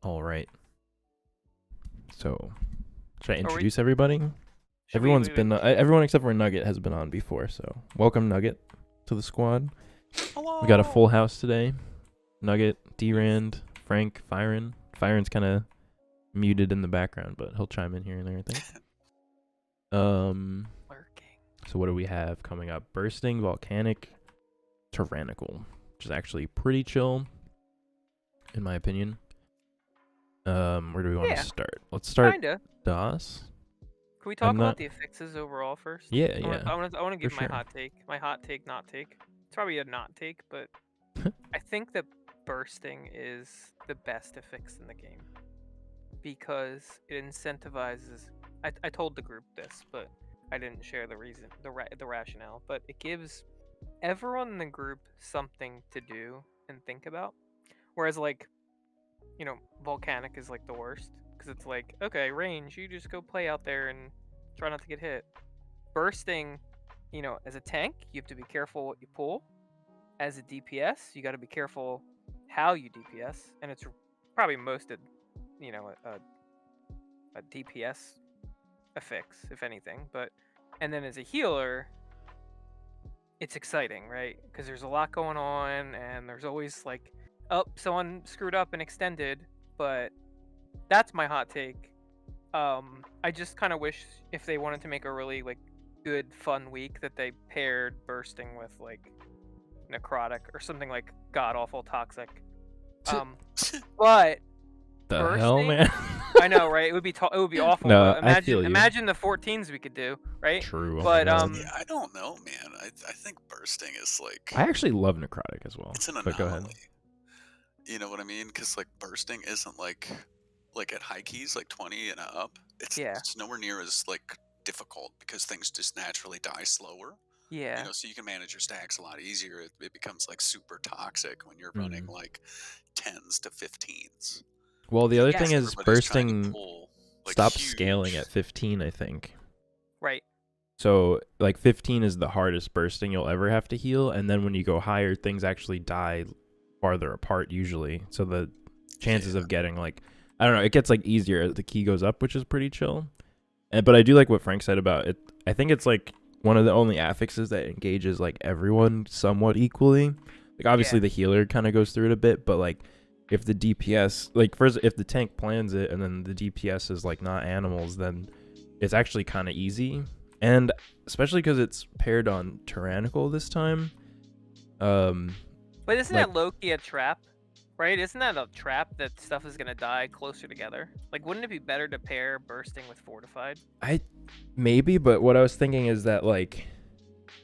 All right. So, should I Are we? introduce everybody? Should we? Everyone except for Nugget has been on before. So, welcome Nugget to the squad. Hello. We got a full house today. Nugget, Drand, Frank, Firinn. Firinn's kind of muted in the background, but he'll chime in here and there, I think. Lurking. So what do we have coming up? Bursting, Volcanic, Tyrannical, which is actually pretty chill, in my opinion. Where do we want to start? Let's start Kinda. DOS. Can we talk about the affixes overall first? Yeah, I want to give for my sure. hot take. My hot take, not take. It's probably a not take, but I think that bursting is the best affix in the game because it incentivizes. I told the group this, but I didn't share the reason, the rationale. But it gives everyone in the group something to do and think about. Whereas, like, Volcanic is like the worst because it's like, okay, range, you just go play out there and try not to get hit. Bursting, as a tank, you have to be careful what you pull. As a DPS, you got to be careful how you DPS, and it's probably most a DPS affix, if anything. And then as a healer, it's exciting, right? Because there's a lot going on, and there's always like, someone screwed up and extended, but that's my hot take. I just kind of wish if they wanted to make a really like good fun week that they paired bursting with like necrotic or something like god awful toxic. But the bursting, hell, man. I know, right? It would be awful. No, but I feel you. Imagine the 14s we could do, right? True. But yeah, I don't know, man. I think bursting is like, I actually love necrotic as well. it's an but go ahead. anomaly. You know what I mean? Because like bursting isn't like at high keys like 20 and up. It's nowhere near as like difficult because things just naturally die slower. Yeah. So you can manage your stacks a lot easier. It becomes like super toxic when you're running like 10s to 15s. Well, the other thing is Everybody's trying to bursting pull, like, stops huge. scaling at 15, I think. Right. So, like, 15 is the hardest bursting you'll ever have to heal, and then when you go higher, things actually die farther apart usually. So the chances of getting, like, I don't know, it gets, like, easier as the key goes up, which is pretty chill. But I do like what Frank said about it. I think it's, like, one of the only affixes that engages, like, everyone somewhat equally. Like, obviously the healer kind of goes through it a bit, but, like, if the DPS, like, first, if the tank plans it and then the DPS is, like, not animals, then it's actually kind of easy. And especially because it's paired on Tyrannical this time. But isn't that low-key a trap? Right? Isn't that a trap that stuff is going to die closer together? Like, wouldn't it be better to pair bursting with fortified? Maybe, but what I was thinking is that, like,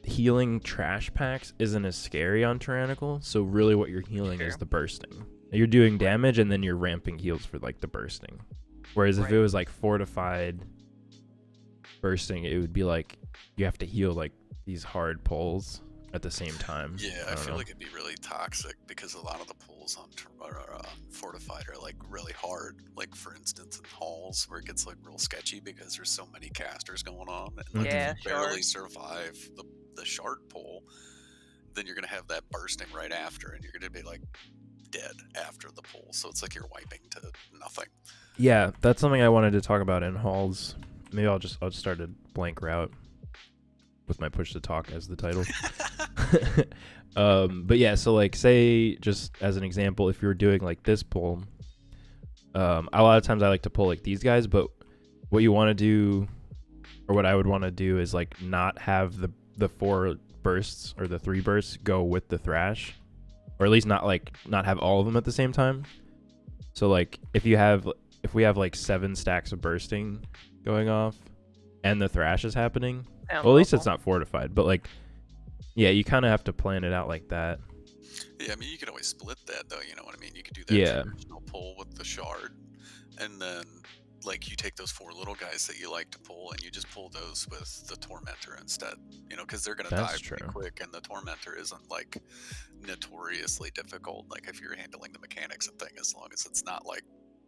healing trash packs isn't as scary on Tyrannical, so really what you're healing is the bursting. You're doing damage and then you're ramping heals for, like, the bursting. Whereas if it was, like, fortified bursting, it would be like you have to heal, like, these hard pulls at the same time. Yeah, I feel like it'd be really toxic because a lot of the pulls on fortified are like really hard. Like, for instance, in halls where it gets like real sketchy because there's so many casters going on, and like, if you barely survive the shard pull, then you're gonna have that bursting right after, and you're gonna be like dead after the pull. So it's like you're wiping to nothing. Yeah, that's something I wanted to talk about in halls. Maybe I'll just start a blank route with my push to talk as the title. But yeah, so like, say, just as an example, if you're doing like this pull, a lot of times I like to pull like these guys, but what you want to do, or what I would want to do, is like not have the 4 bursts or the 3 bursts go with the thrash, or at least not have all of them at the same time. So like if we have like 7 stacks of bursting going off and the thrash is happening, well, at least it's not fortified, but like, yeah, you kind of have to plan it out like that. Yeah, I mean, you could always split that, though, you know what I mean? You could do that traditional pull with the shard, and then, like, you take those 4 little guys that you like to pull, and you just pull those with the Tormentor instead, because they're going to die pretty quick, and the Tormentor isn't, like, notoriously difficult, like, if you're handling the mechanics and thing, as long as it's not, like,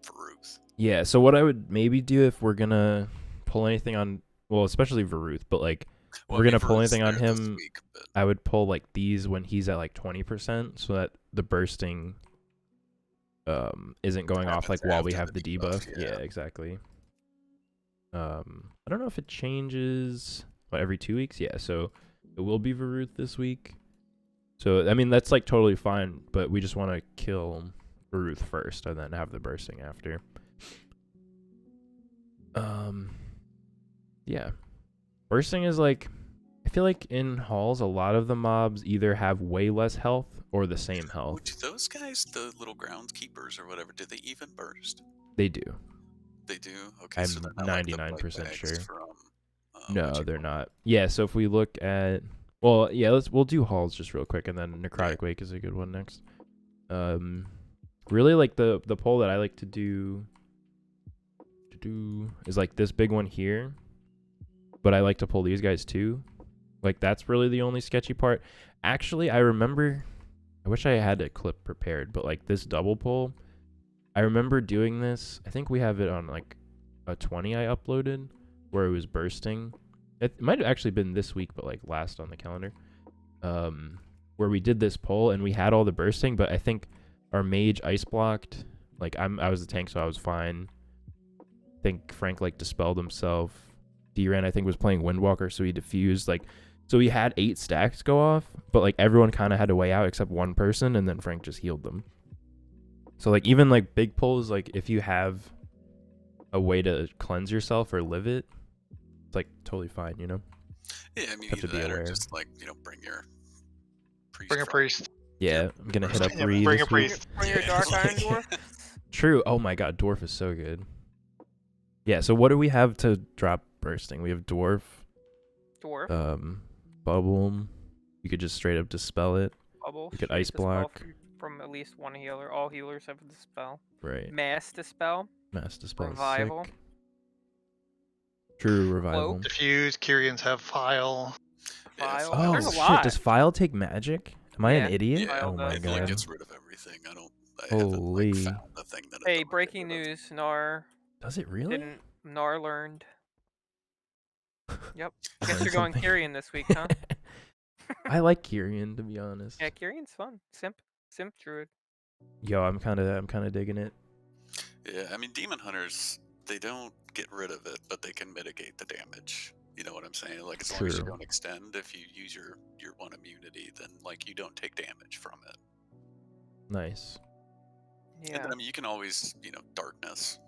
Varuth. Yeah, so what I would maybe do if we're going to pull anything on, well, especially Varuth, but, like, we're going to pull anything on him, I would pull, like, these when he's at, like, 20%, so that the bursting isn't going off like Happens while we after have the the debuff. debuff, Yeah, yeah. exactly. I don't know if it changes every 2 weeks. Yeah, so it will be Varuth this week. So I mean that's like totally fine, but we just want to kill Varuth first and then have the bursting after. Yeah. Bursting is like, I feel like in halls a lot of the mobs either have way less health or the same Oh, health. do those guys, the little groundskeepers or whatever, do they even burst? They do. They do? Okay, I'm so they're not like the 99% bags sure. from, No, they're not. Yeah, so if we look at, well, yeah, we'll do halls just real quick, and then Necrotic Wake is a good one next. Really like the poll that I like to do is like this big one here, but I like to pull these guys too. Like that's really the only sketchy part. Actually, I remember, I wish I had a clip prepared, but like this double pull, I remember doing this. I think we have it on like a 20 I uploaded where it was bursting. It might have actually been this week, but like last on the calendar, where we did this pull and we had all the bursting, but I think our mage ice blocked. Like I was the tank, so I was fine. I think Frank like dispelled himself. Drand I think was playing Windwalker, so he diffused. Like, so he had 8 stacks go off, but like everyone kind of had to way out except one person, and then Frank just healed them. So like even like big pulls, like if you have a way to cleanse yourself or live it, it's like totally fine, you know? Yeah, I mean, Have to either be that or aware. just like, bring your priest. Bring a from- priest. Yeah, I'm gonna hit up Yeah, Ree bring this a week. priest. Bring your Dark Iron Dwarf. True. Oh my god, Dwarf is so good. Yeah, so what do we have to drop bursting? We have Dwarf, Dwarf. Bubble. You could just straight up dispel it. Bubble. you could straight ice dispel block. from at least one healer. All healers have a dispel. Right. Mass dispel. Mass dispel. Revival. Sick. True revival. Diffuse. Kyrians have file. Yeah, File. Oh There's a shit, lot. does File take magic? Am I Yeah, an idiot? Yeah, Oh my does, it like god. gets rid of everything. I haven't Holy. like, found the thing that it Hey, don't get breaking rid of. news. Nar Does it really? didn't. Nar learned. Yep. I Guess learned you're going something. Kyrian this week, huh? I like Kyrian, to be honest. Yeah, Kyrian's fun. Simp druid. Yo, I'm kind of digging it. Yeah, I mean, demon hunters, they don't get rid of it, but they can mitigate the damage. You know what I'm saying? Like, as long as you True. don't extend, if you use your one immunity, then like you don't take damage from it. Nice. Yeah. And then, I mean, you can always, darkness.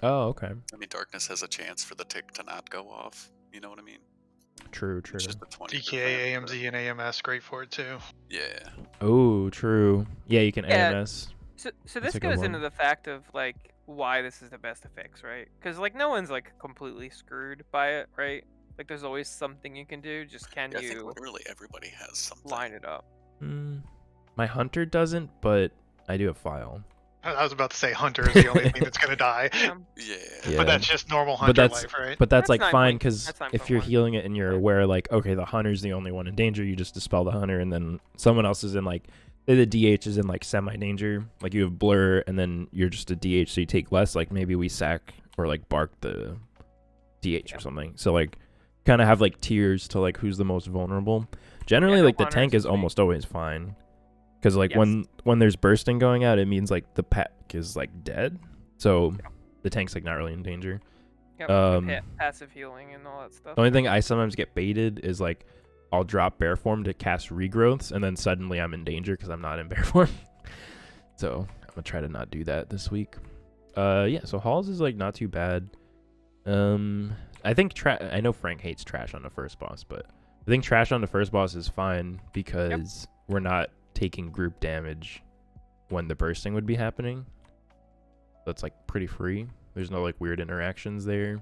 Oh, okay. I mean, darkness has a chance for the tick to not go off. You know what I mean? True, true. It's just a 20%. DKA, AMZ, and AMS. Great for it too. Yeah. Oh, true. Yeah, you can Yeah. AMS. So That's this a good goes into one. the fact of like why this is the best to fix, right? Because like no one's like completely screwed by it, right? Like there's always something you can do. Just can Yeah, I think you literally everybody has something. line it up? My hunter doesn't, but I do have File. I was about to say Hunter is the only thing that's gonna die. Yeah. Yeah. Yeah. But that's just normal But Hunter that's- life, right? But that's That's like 9 fine points. because That's 9.1. if you're healing it and you're aware, like, okay, the hunter's the only one in danger, you just dispel the hunter, and then someone else is in like, say the DH is in like semi-danger, like you have blur, and then you're just a DH, so you take less. Like maybe we sack or like bark the DH or something. So like, kind of have like tiers to like who's the most vulnerable. Generally, no like the hunters tank is sweet. almost always fine, because like Yes. when there's bursting going out, it means like the pack is like dead, so the tank's like not really in danger. Yep. Passive healing and all that stuff. The only thing I sometimes get baited is like I'll drop bear form to cast regrowths, and then suddenly I'm in danger because I'm not in bear form. So I'm gonna try to not do that this week. Yeah. So halls is like not too bad. I think I know Frank hates trash on the first boss, but I think trash on the first boss is fine because we're not taking group damage when the bursting would be happening. That's like pretty free. There's no like weird interactions there.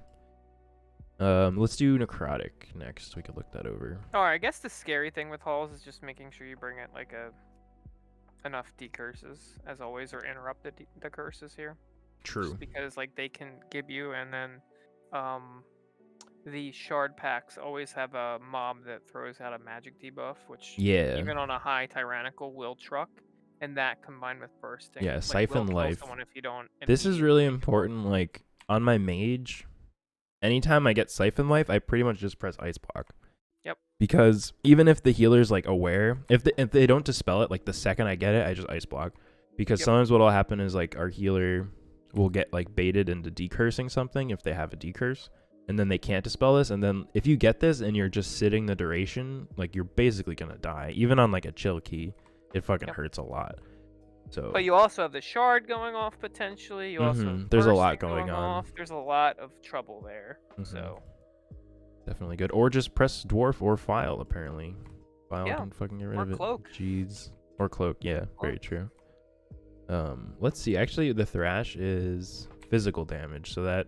Let's do necrotic next. We could look that over. Alright, I guess the scary thing with halls is just making sure you bring it like enough decurses as always, or interrupt the curses here. True. Just because like they can give you, and then the shard packs always have a mob that throws out a magic debuff, which Yeah. even on a high tyrannical will truck, and that combined with bursting. Yeah, like, Siphon will kill Life. someone if you don't This is really immediately kill them. important. Like on my mage, anytime I get Siphon Life, I pretty much just press Ice Block. Yep. Because even if the healer's like aware, if they don't dispel it, like the second I get it, I just Ice Block. Because sometimes what'll happen is like our healer will get like baited into decursing something if they have a decurse, and then they can't dispel this, and then if you get this and you're just sitting the duration, like you're basically gonna die. Even on like a chill key, it fucking hurts a lot. So But you also have the shard going off potentially. You also have there's a lot bursting going on. off. There's a lot of trouble there. So definitely good. Or just press dwarf or file. Apparently, file can fucking get rid of it. Cloak. Jeez. Or cloak. Yeah, very true. Let's see. Actually, the thrash is physical damage, so that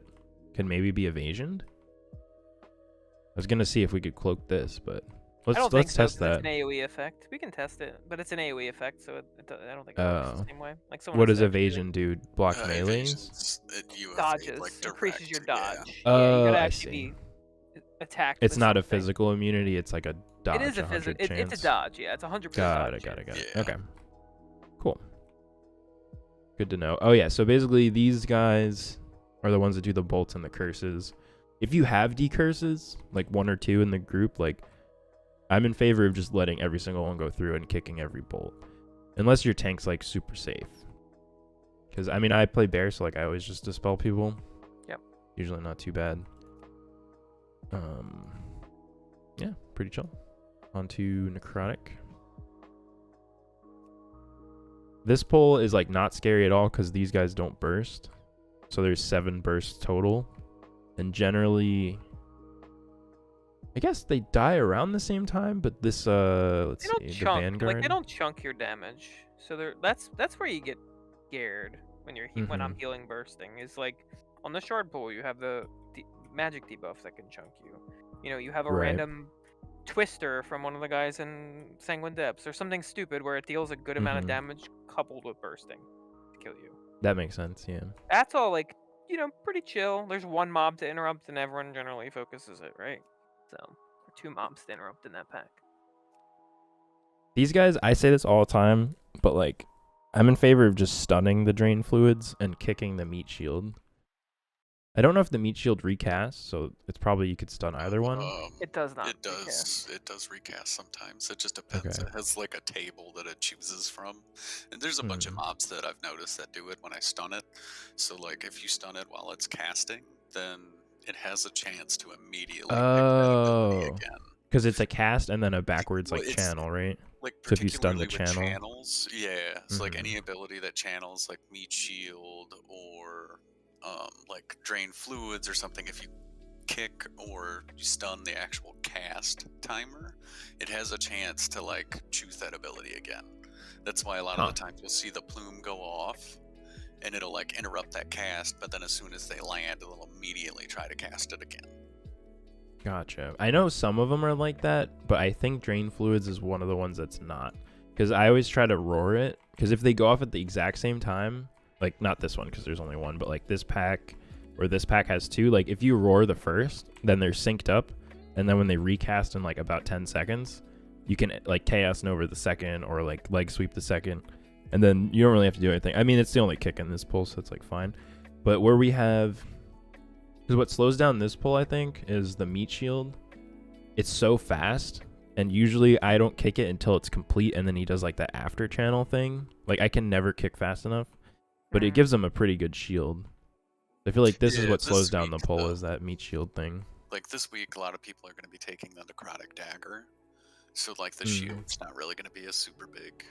can maybe be evasioned. I was gonna see if we could cloak this, but let's test that. It's an AOE effect. We can test it, but it's an AOE effect, so I don't think it works the same way. Like what does evasion do? Block melees? Dodges. Like increases your dodge. Yeah, you gotta I actually see. be attacked. It's with not a something. physical immunity. It's like a dodge. It is a physical. It's a dodge. Yeah, it's 100% Got dodge. it. Yeah. Okay. Cool. Good to know. Oh yeah. So basically, these guys are the ones that do the bolts and the curses. If you have decurses, like 1 or 2 in the group, like I'm in favor of just letting every single one go through and kicking every bolt, unless your tank's like super safe. Because I mean, I play bear, so like I always just dispel people. Yep. Usually not too bad. Yeah, pretty chill. On to necrotic. This pull is like not scary at all because these guys don't burst. So there's 7 bursts total. And generally, I guess they die around the same time, but this let's see, the Vanguard. Like they don't chunk your damage. So that's where you get scared when you're when I'm healing bursting. Is like on the shard pool you have the magic debuff that can chunk you. You know, you have a random twister from one of the guys in Sanguine Depths or something stupid where it deals a good amount of damage coupled with bursting to kill you. That makes sense, yeah. That's all like, you know, pretty chill. There's one mob to interrupt and everyone generally focuses it, right? So, 2 mobs to interrupt in that pack. These guys, I say this all the time, but like I'm in favor of just stunning the drain fluids and kicking the meat shield. I don't know if the meat shield recasts, so it's probably you could stun either one. It does not. It does. Recast. It does recast sometimes. It just depends. Okay. It has like a table that it chooses from, and there's a bunch of mobs that I've noticed that do it when I stun it. So like if you stun it while it's casting, then it has a chance to immediately pick that ability again. Because it's a cast and then a backwards Well, like it's- channel, right? Like So if you stun the particularly with channel? channels, so like any ability that channels like meat shield or like drain fluids or something, if you kick or you stun the actual cast timer, it has a chance to like choose that ability again. That's why a lot of the times you'll see the plume go off and it'll like interrupt that cast, but then as soon as they land, it'll immediately try to cast it again. Gotcha. I know some of them are like that, but I think drain fluids is one of the ones that's not. Because I always try to roar it. Because if they go off at the exact same time, like not this one because there's only one, but like this pack or this pack has 2. Like if you roar the first, then they're synced up, and then when they recast in like about 10 seconds, you can like chaos Nova the second or like leg sweep the second, and then you don't really have to do anything. I mean, it's the only kick in this pull, so it's like fine. But where we have, because what slows down this pull, I think, is the meat shield. It's so fast, and usually I don't kick it until it's complete, and then he does like that after channel thing. Like I can never kick fast enough, but it gives him a pretty good shield. I feel like this is what slows down the pull, is that meat shield thing. Like this week, a lot of people are going to be taking the necrotic dagger, so like the shield's not really going to be a super big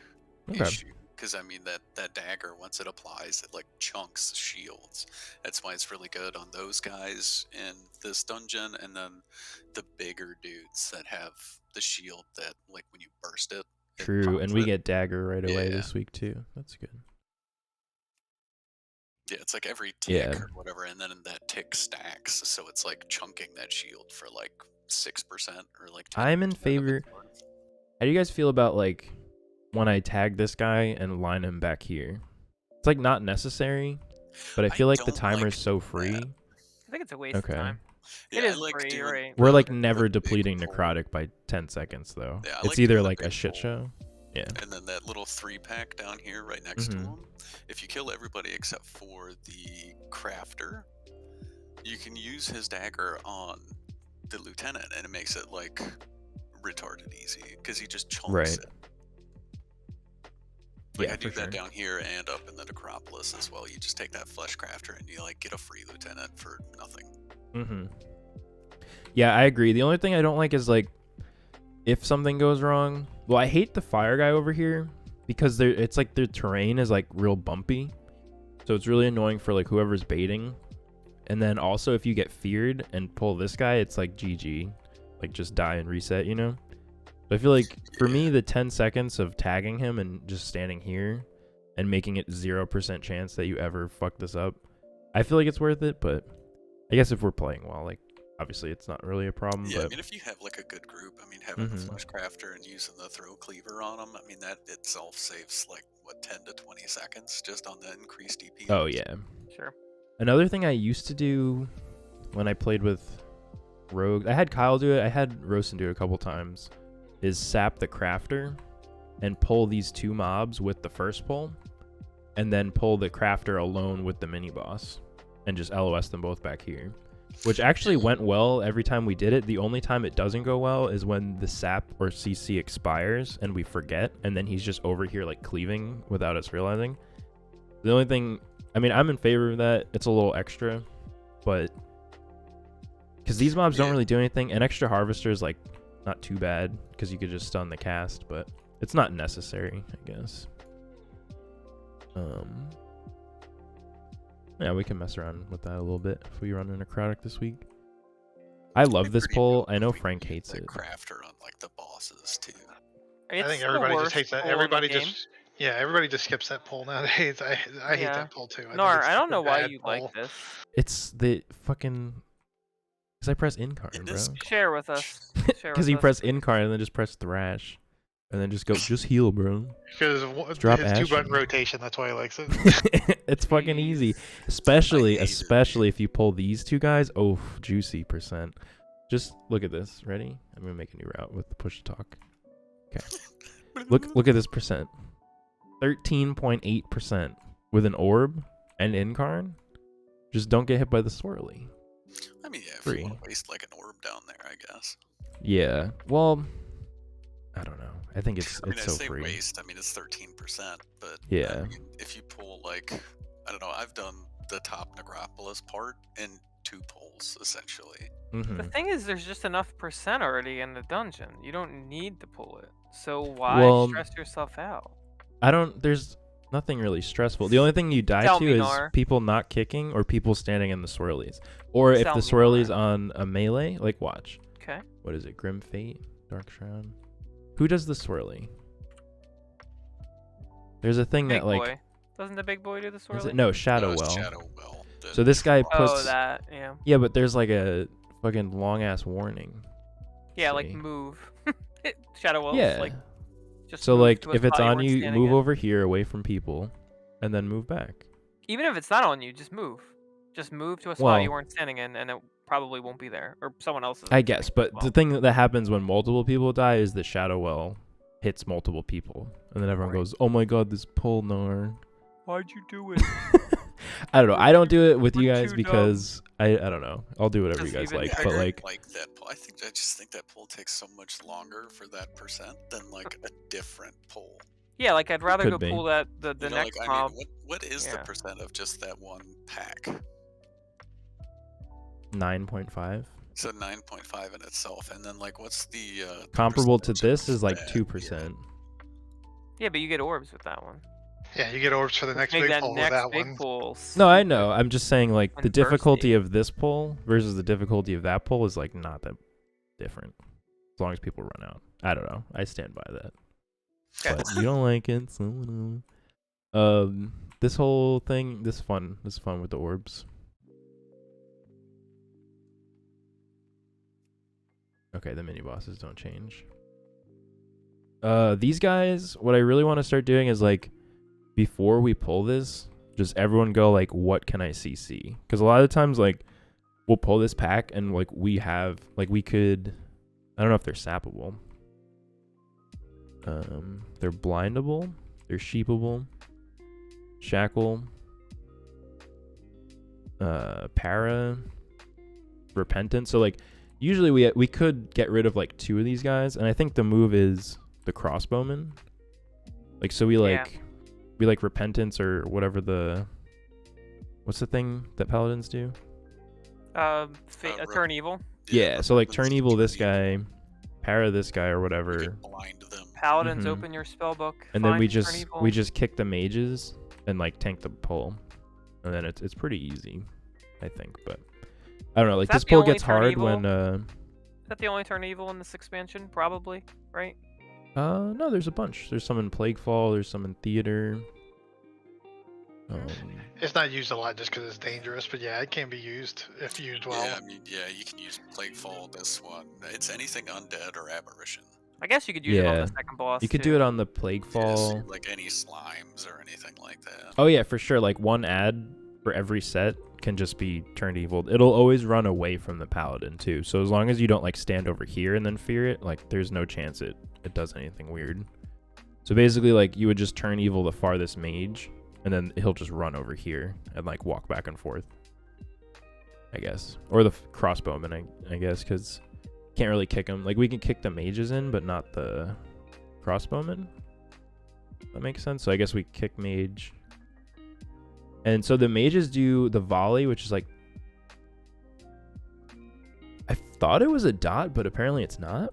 issue. Because I mean that dagger, once it applies, it like chunks shields. That's why it's really good on those guys in this dungeon, and then the bigger dudes that have the shield that like when you burst it. True, and we get dagger right away this week too. That's good. Yeah, it's like every tick or whatever, and then that tick stacks, so it's like chunking that shield for like 6% or like 10%. I'm in favor. How do you guys feel about like when I tag this guy and line him back here? It's like not necessary, but I feel like the timer is so free. I think it's a waste of time. Yeah, it is like free, right? We're like never depleting necrotic by 10 seconds though. Yeah, it's either like a shit show. Yeah. And then that little 3-pack down here right next to him, if you kill everybody except for the crafter, you can use his dagger on the lieutenant, and it makes it like retarded easy because he just chunks it. Like Yeah, I do for that sure. down here and up in the necropolis as well. You just take that flesh crafter and you like get a free lieutenant for nothing. Mm-hmm. Yeah, I agree. The only thing I don't like is like if something goes wrong. Well, I hate the fire guy over here because it's like their terrain is like real bumpy, so it's really annoying for like whoever's baiting. And then also if you get feared and pull this guy, it's like GG, like just die and reset, you know. So I feel like for me, the 10 seconds of tagging him and just standing here and making it 0% chance that you ever fuck this up, I feel like it's worth it. But I guess if we're playing well, like obviously it's not really a problem. Yeah, but I mean, if you have like a good group, I mean, having the flesh crafter and using the throw cleaver on them, I mean, that itself saves like what 10 to 20 seconds just on the increased DPS. Oh yeah. Sure. Another thing I used to do when I played with Rogue, I had Kyle do it, I had Rosen do it a couple times, is sap the crafter and pull these two mobs with the first pull, and then pull the crafter alone with the mini boss, and just LOS them both back here. Which actually went well every time we did it. The only time it doesn't go well is when the sap or CC expires and we forget, and then he's just over here like cleaving without us realizing. The only thing, I mean, I'm in favor of that. It's a little extra, but because these mobs don't really do anything. An extra harvester is like not too bad because you could just stun the cast, but it's not necessary, I guess. Yeah, we can mess around with that a little bit if we run a necrotic this week. I love this pull. I know Frank hates it. Crafter on like the bosses too. I think everybody just hates that. Everybody just skips that pull nowadays. I hate that pull too. Nar, I don't know why you like this. It's the fucking... Because I press incarn, bro. Share with us. Because you press incarn and then just press thrash. And then just go, just heal, bro. Because drop his 2-button rotation, that's why he likes it. It's fucking easy. Especially if you pull these two guys. Oh, juicy %. Just look at this. Ready? I'm going to make a new route with the push to talk. Okay. Look at this %. 13.8% with an orb and incarn. Just don't get hit by the swirly. I mean, yeah, if you want to waste like an orb down there, I guess. Yeah. Well, I don't know. I think it's so free. Waste. I mean, it's 13%, but yeah. I mean, if you pull like, I don't know, I've done the top necropolis part in 2 pulls essentially. The thing is, there's just enough % already in the dungeon. You don't need to pull it. So why stress yourself out? There's nothing really stressful. The only thing you die to is people not kicking or people standing in the swirlies. Or if the swirly's on a melee, like watch. Okay. What is it? Grim Fate? Dark Shroud? Who does the swirly? There's a thing that like... Boy. Doesn't the big boy do the swirly? No, Shadow Well. Shadow Well. So this guy puts... Oh, that, yeah. Yeah, but there's like a fucking long-ass warning. Yeah, like move. Shadow Well. Yeah. Like, just so like if it's on on you, move over here away from people and then move back. Even if it's not on you, just move. Just move to a spot you weren't standing in and it probably won't be there. Or someone else is. I guess, but the thing that happens when multiple people die is the Shadow Well hits multiple people. And then everyone goes, oh my god, this pull, Nar. Why'd you do it? I don't know. I don't do it with you guys because I don't know. I'll do whatever you guys like. But like that pull. I just think that pull takes so much longer for that % than like a different pull. Yeah, like I'd rather go pull that the next mob. I mean, what is the % of just that one pack? 9.5. So 9.5 in itself, and then like what's the comparable to this is like 2%. Yeah, but you get orbs with that one. Yeah, you get orbs for the next big pull with that one. No, I know. I'm just saying like the difficulty of this pull versus the difficulty of that pull is like not that different. As long as people run out. I don't know. I stand by that. Okay. But you don't like it, so this whole thing, this is fun with the orbs. Okay, the mini bosses don't change. These guys, what I really want to start doing is like before we pull this, just everyone go like, what can I CC? Because a lot of times like we'll pull this pack and like we could, I don't know if they're sappable. They're blindable, they're sheepable, shackle, para, repentant. So like usually we could get rid of like 2 of these guys, and I think the move is the crossbowman. Like so we like be like repentance or whatever what's the thing that paladins do? Turn evil. Yeah, so like turn evil this guy, para this guy or whatever. Blind them. Paladins, open your spell book. And then we just kick the mages and like tank the pull, and then it's pretty easy, I think. But I don't know. Like this pull gets hard when. Is that the only turn evil in this expansion? Probably, right? No, there's a bunch. There's some in Plaguefall. There's some in Theater. It's not used a lot just because it's dangerous, but yeah, it can be used if used well. Yeah, I mean, yeah, you can use Plaguefall. This one, it's anything undead or aberration. I guess you could use it on the second boss. You could do it on the Plaguefall. Yeah, like any slimes or anything like that. Oh yeah, for sure. Like one ad for every set can just be turned evil. It'll always run away from the paladin too. So as long as you don't like stand over here and then fear it, like there's no chance it does anything weird. So basically, like you would just turn evil the farthest mage, and then he'll just run over here and like walk back and forth, I guess. Or the crossbowman, I guess, because can't really kick him. Like we can kick the mages in, but not the crossbowman. That makes sense. So I guess we kick mage. And so the mages do the volley, which is like, I thought it was a dot, but apparently it's not.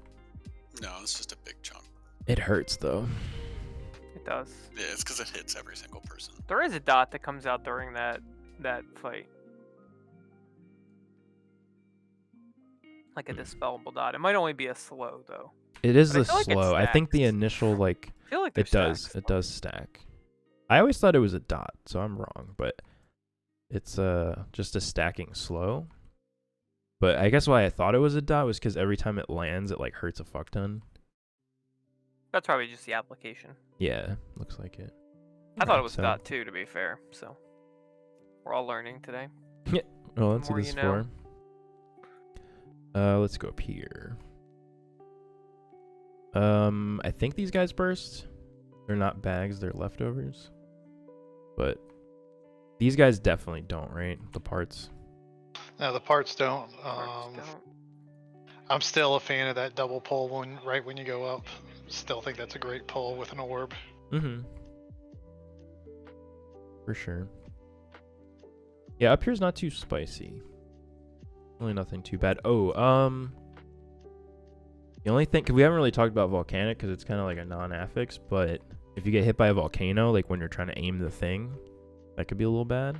No, it's just a big chunk. It hurts though. It does. Yeah, it's because it hits every single person. There is a dot that comes out during that fight. Like a dispellable dot. It might only be a slow though. It is the slow. I think the initial like, I feel like it does stack. I always thought it was a dot, so I'm wrong, but it's just a stacking slow. But I guess why I thought it was a dot was because every time it lands, it like hurts a fuck ton. That's probably just the application. Yeah, looks like it. I thought it was a dot too, to be fair. So we're all learning today. Yeah. Well, let's see More this you know. for. Let's go up here. I think these guys burst. They're not bags, they're leftovers. But these guys definitely don't, right? The parts. No, the parts don't. Parts don't. I'm still a fan of that double pull right when you go up. Still think that's a great pull with an orb. Mm-hmm. For sure. Yeah, up here's not too spicy. Really nothing too bad. Oh, the only thing, 'cause we haven't really talked about Volcanic because it's kind of like a non-affix, but if you get hit by a volcano, like when you're trying to aim the thing, that could be a little bad.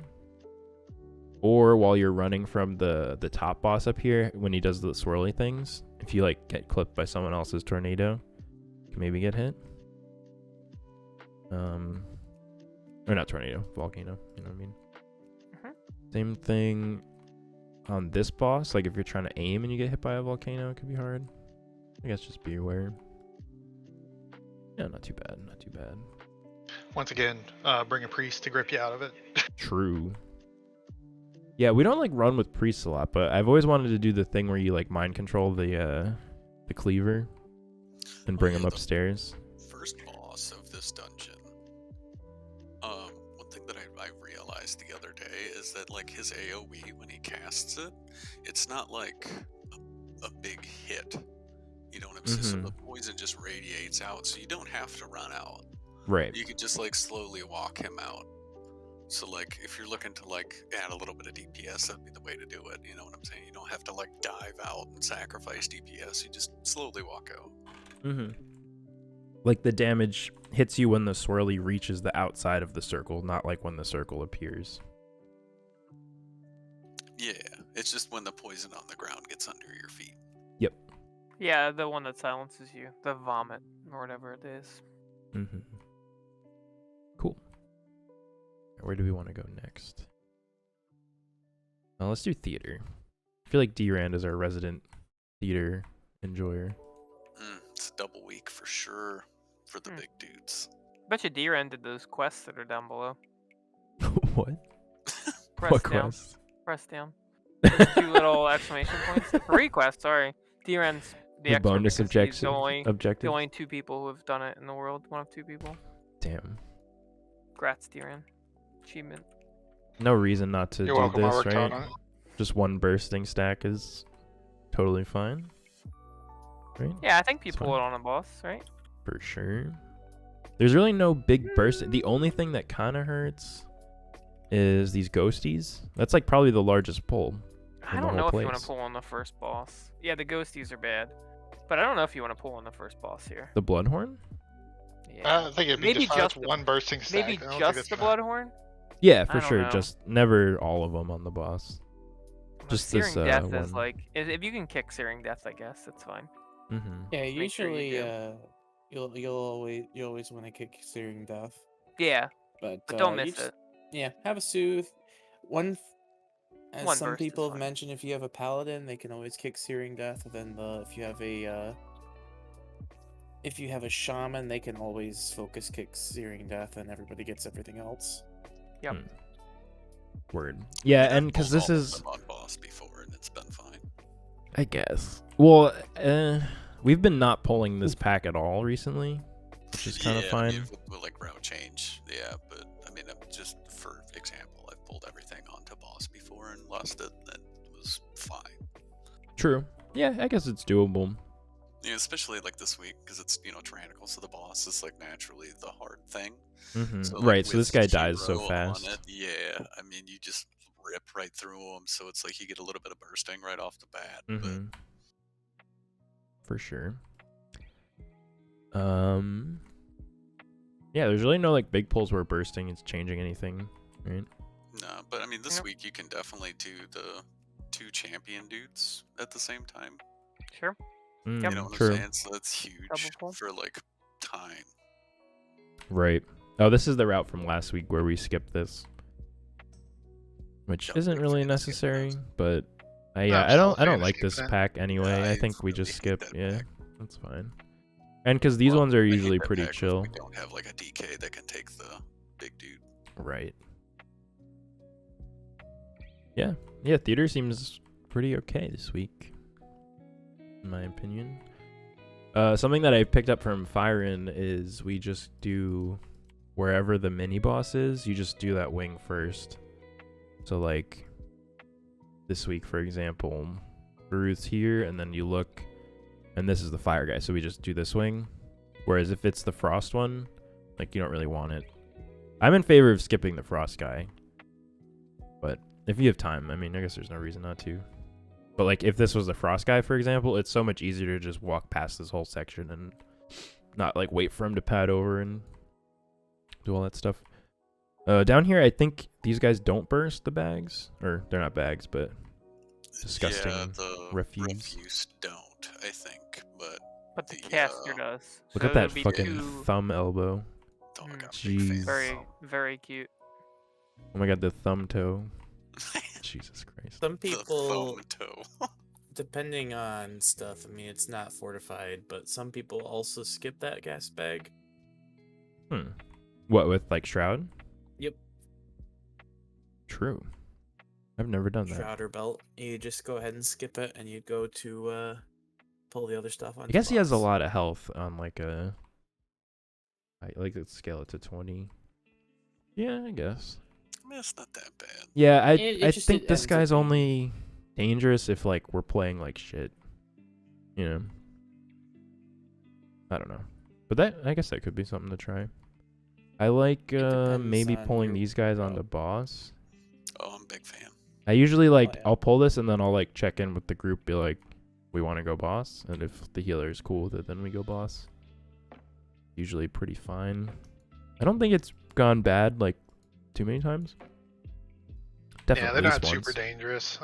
Or while you're running from the top boss up here, when he does the swirly things, if you like get clipped by someone else's tornado, you can maybe get hit. Or not tornado, volcano, you know what I mean? Same thing on this boss, like if you're trying to aim and you get hit by a volcano, it could be hard. I guess just be aware. Yeah, not too bad, not too bad. Once again, bring a priest to grip you out of it. True. Yeah, we don't like run with priests a lot, but I've always wanted to do the thing where you like mind control the cleaver and bring him upstairs. First boss of this dungeon. One thing that I realized the other day is that like his AoE when he casts it, it's not like a big hit. You know what I'm saying? So the poison just radiates out, so you don't have to run out. Right. You could just like slowly walk him out. So like if you're looking to like add a little bit of DPS, that'd be the way to do it. You know what I'm saying? You don't have to like dive out and sacrifice DPS. You just slowly walk out. Like the damage hits you when the swirly reaches the outside of the circle, not like when the circle appears. Yeah, it's just when the poison on the ground gets under your feet. Yep. Yeah, the one that silences you. The vomit, or whatever it is. Cool. Where do we want to go next? Let's do theater. I feel like Drand is our resident theater enjoyer. It's a double week for sure for the big dudes. Bet you Drand did those quests that are down below. What? Press What down. quest? Press down. Those 2 little exclamation points. 3 quests, sorry. Drand's the expert bonus because he's objective. the only 2 people who have done it in the world. 1 of 2 people. Damn. Congrats, Drand. Achievement. No reason not to You're do welcome. I this, worked hard right? on it. Just one bursting stack is totally fine. Right? Yeah, I think It's people fine. vote on a boss, right? For sure. There's really no big burst. The only thing that kind of hurts is these ghosties. That's like probably the largest pull. I don't know if you want to pull on the first boss. Yeah, the ghosties are bad, but I don't know if you want to pull on the first boss here. The Bloodhorn? I think it'd be maybe just one bursting stack. Maybe just the Bloodhorn. Yeah, for sure. Just never all of them on the boss. Just Searing this Death one. is like if you can kick Searing Death, I guess that's fine. Yeah, Make sure usually you you always want to kick Searing Death. Yeah, but don't miss it. Yeah, have a soothe. As some burst people is have fine. mentioned, if you have a paladin, they can always kick Searing Death. And then if you have a shaman, they can always focus kick Searing Death, and everybody gets everything else. Yep. Word. Yeah, and because this is on boss before, and it's been fine. I guess. Well, we've been not pulling this pack at all recently, which is kind of fine. I mean, with like route change, yeah, but I mean, just for example, I've pulled everything onto boss before and lost it, and it was fine. True. Yeah, I guess it's doable. Yeah, especially like this week because it's tyrannical, so the boss is like naturally the hard thing. So, right. So this guy dies so fast. Yeah, I mean, you just rip right through him, so it's like you get a little bit of bursting right off the bat. But... For sure. Yeah, there's really no like big pulls where bursting is changing anything, right? No, but I mean, this week you can definitely do the 2 champion dudes at the same time. Sure. You know what I'm saying? So that's huge for like time. Right. Oh, this is the route from last week where we skipped this, which isn't really necessary, but I don't like this pack anyway. I think we just skip. Yeah, that's fine. And because these ones are usually pretty chill. We don't have like a DK that can take the big dude. Right. Yeah. Yeah. Theater seems pretty okay this week, in my opinion. Something that I picked up from Firinn is we just do wherever the mini boss is, you just do that wing first. So like this week, for example, Baruth's here, and then you look, and this is the fire guy. So we just do this wing. Whereas if it's the frost one, like you don't really want it. I'm in favor of skipping the frost guy. But if you have time, I mean, I guess there's no reason not to. But like if this was the frost guy, for example, it's so much easier to just walk past this whole section and not like wait for him to pad over and do all that stuff. Down here, I think these guys don't burst the bags, or they're not bags, but disgusting the refuse don't, I think, but the caster does. Look at that fucking thumb elbow. Oh my god, jeez. Very, very cute. Oh my god, the thumb toe. Jesus Christ. Some people, depending on stuff, I mean, it's not fortified, but some people also skip that gas bag. What, with like Shroud? Yep. True. I've never done that. Shroud or belt. You just go ahead and skip it, and you go to pull the other stuff on. I guess he has a lot of health on like a... I like to scale it to 20. Yeah, I guess. I mean, it's not that bad. Yeah, I think this guy's only dangerous if like we're playing like shit. You know? I don't know. But that, I guess that could be something to try. I like maybe pulling these guys onto boss. Oh, I'm a big fan. I usually like I'll pull this and then I'll like check in with the group, be like, we want to go boss, and if the healer is cool with it, then we go boss. Usually pretty fine. I don't think it's gone bad like too many times. Definitely. Yeah, they're not super dangerous.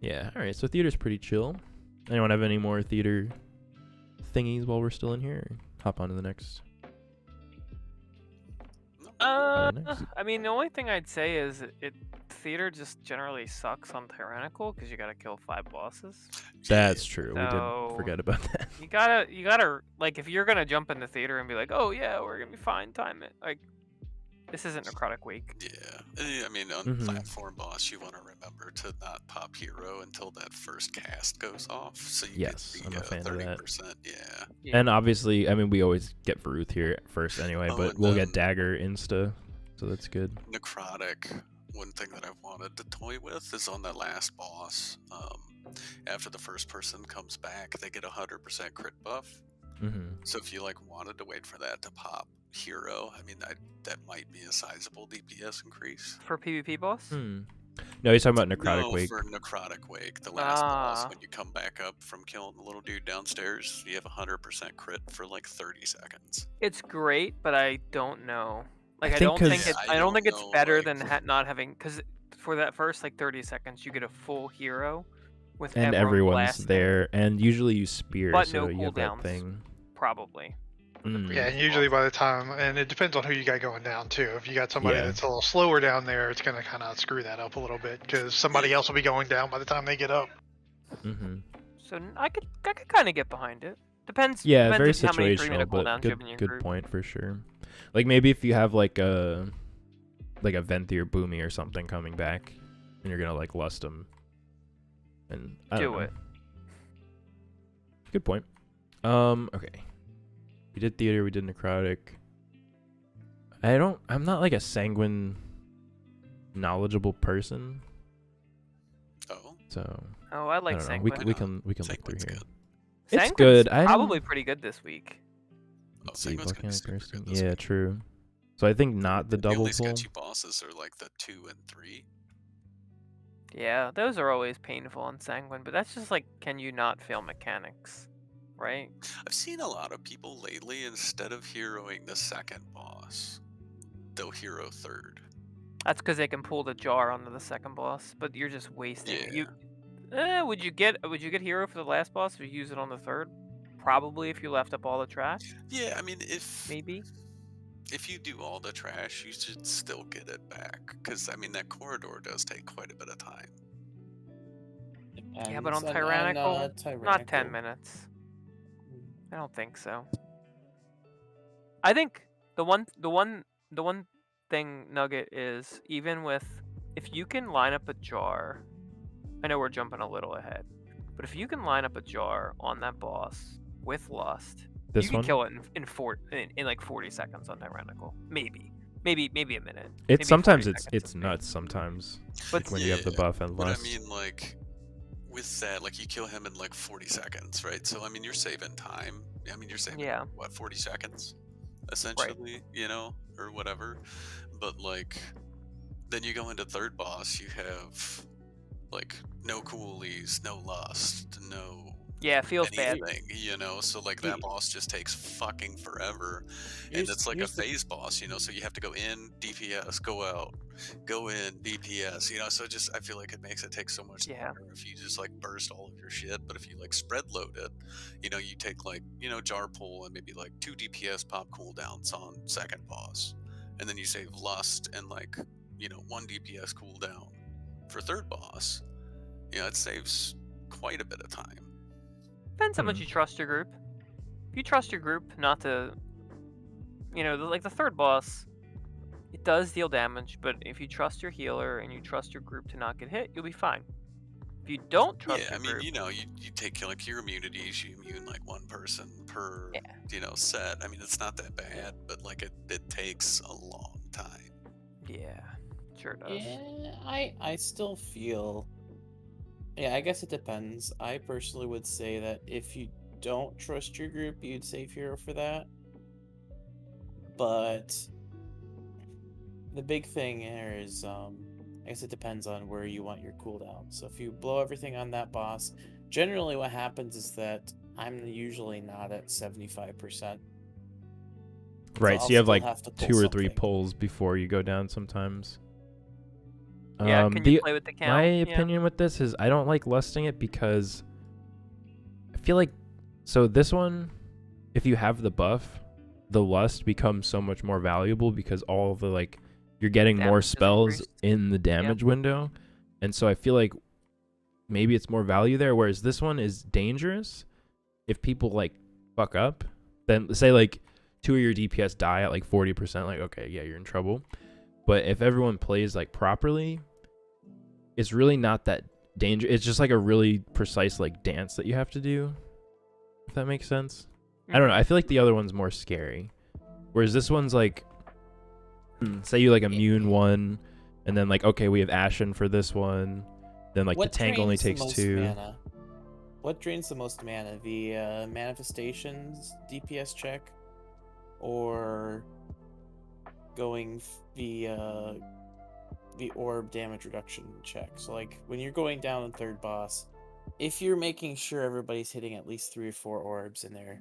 Yeah. All right. So theater's pretty chill. Anyone have any more theater thingies while we're still in here? Or hop on to the next. I mean, the only thing I'd say is theater just generally sucks on tyrannical because you gotta kill 5 bosses. That's true. We did forget about that. You gotta like if you're gonna jump into theater and be like, oh yeah, we're gonna be fine, time it. Like, this isn't Necrotic Week. Yeah, I mean, on platform boss, you want to remember to not pop hero until that first cast goes off. So you get the I'm a fan 30%. Of that. Yeah. And obviously, I mean, we always get Varuth here first anyway, but we'll get Dagger insta, so that's good. Necrotic, one thing that I wanted to toy with is on that last boss. After the first person comes back, they get 100% crit buff. So if you like wanted to wait for that to pop hero, I mean that might be a sizable DPS increase. For PvP boss? No, he's talking about Necrotic No, Wake. for Necrotic Wake, the last boss, when you come back up from killing the little dude downstairs, you have 100% crit for like 30 seconds. It's great, but I don't know. Like, I think don't think 'cause- I don't think it's know, better like- than not having, because for that first like 30 seconds you get a full hero with And everyone everyone's blasting, there, and usually you spear, but so no you have that cooldowns. thing. Probably. Yeah, and usually by the time, and it depends on who you got going down too. If you got somebody Yeah. that's a little slower down there, it's gonna kind of screw that up a little bit because somebody else will be going down by the time they get up. So I could kind of get behind it. Depends. Yeah, depends very how many 3-minute situational, but cooldowns you have in your good group. point for sure. Like maybe if you have like a Venti or Boomy or something coming back, and you're gonna like lust them, and I don't Do know. it. Good point. Okay. We did theater. We did necrotic. I'm not like a sanguine, knowledgeable person. Oh, So Oh, I like I don't know. Sanguine. We can look Sanguine's through here. good. It's Sanguine's good. I probably don't- pretty good this week. Let's Oh, see, Sanguine's gonna be volcanic super bursting. good this Yeah, week. true. So I think not the The double only pull. sketchy bosses are like the 2 and 3. Yeah, those are always painful on Sanguine, but that's just like, can you not fail mechanics, right? I've seen a lot of people lately, instead of heroing the second boss, they'll hero third. That's because they can pull the jar onto the second boss, but you're just wasting it. Yeah. Would you get hero for the last boss if you use it on the third? Probably if you left up all the trash, Yeah, I mean, if maybe. you do all the trash, you should still get it back. Because, I mean, that corridor does take quite a bit of time. Yeah, but on Depends Tyrannical, not 10 Tyrannical. minutes. I don't think so. I think the one thing, Nugget, is even with, if you can line up a jar, I know we're jumping a little ahead, but if you can line up a jar on that boss with lust, This you can one? kill it in like 40 seconds on Tyrannical. Maybe a minute. It's Maybe sometimes 40 it's seconds it's is nuts sometimes. But Like when you have the Yeah, buff and But lust. I mean, like, with that, like, you kill him in like 40 seconds, right? So, I mean, you're saving time. I mean, you're saving, Yeah. what, 40 seconds? Essentially, you know, or whatever. But, like, then you go into third boss, you have, like, no coolies, no lust, no yeah, it feels bad. anything, you know? So, like, that boss just takes fucking forever. And Here's- it's like a here's the- phase boss, you know? So you have to go in, DPS, go out, go in, DPS, you know? So just, I feel like it makes it take so much Yeah. longer if you just, like, burst all of your shit. But if you, like, spread load it, you know, you take, like, you know, jar pull and maybe, like, 2 DPS pop cooldowns on second boss. And then you save lust and, like, you know, 1 DPS cooldown for third boss. You know, it saves quite a bit of time. Depends how much you trust your group. If you trust your group not to, you know, like the third boss, it does deal damage, but if you trust your healer and you trust your group to not get hit, you'll be fine. If you don't trust Yeah, I your mean, group, you know, you take like your immunities, you immune like 1 person per, Yeah. you know, set. I mean, it's not that bad, but like it takes a long time. yeah, sure does. Yeah, I still feel. Yeah, I guess it depends. I personally would say that if you don't trust your group, you'd save hero for that. But the big thing here is, I guess it depends on where you want your cooldown. So if you blow everything on that boss, generally what happens is that I'm usually not at 75%. Right, I'll so you have still like have to pull 2 or 3 something. pulls before you go down sometimes. Yeah, can you play with the count? My Yeah. opinion with this is I don't like lusting it because I feel like, so this one, if you have the buff, the lust becomes so much more valuable because all the, like, you're getting more Damage is spells increased. in the damage window, and so I feel like maybe it's more value there, whereas this one is dangerous. If people like fuck up, then say like 2 of your DPS die at like 40%, like, okay, yeah, you're in trouble. But if everyone plays like properly, it's really not that dangerous. It's just like a really precise like dance that you have to do, if that makes sense. I don't know. I feel like the other one's more scary, whereas this one's like, say you like immune one, and then like, okay, we have Ashen for this one. Then like What the tank only drains the takes most 2. mana? what drains the most mana? The manifestations DPS check, or going the orb damage reduction check? So like when you're going down in third boss, if you're making sure everybody's hitting at least 3 or 4 orbs and they're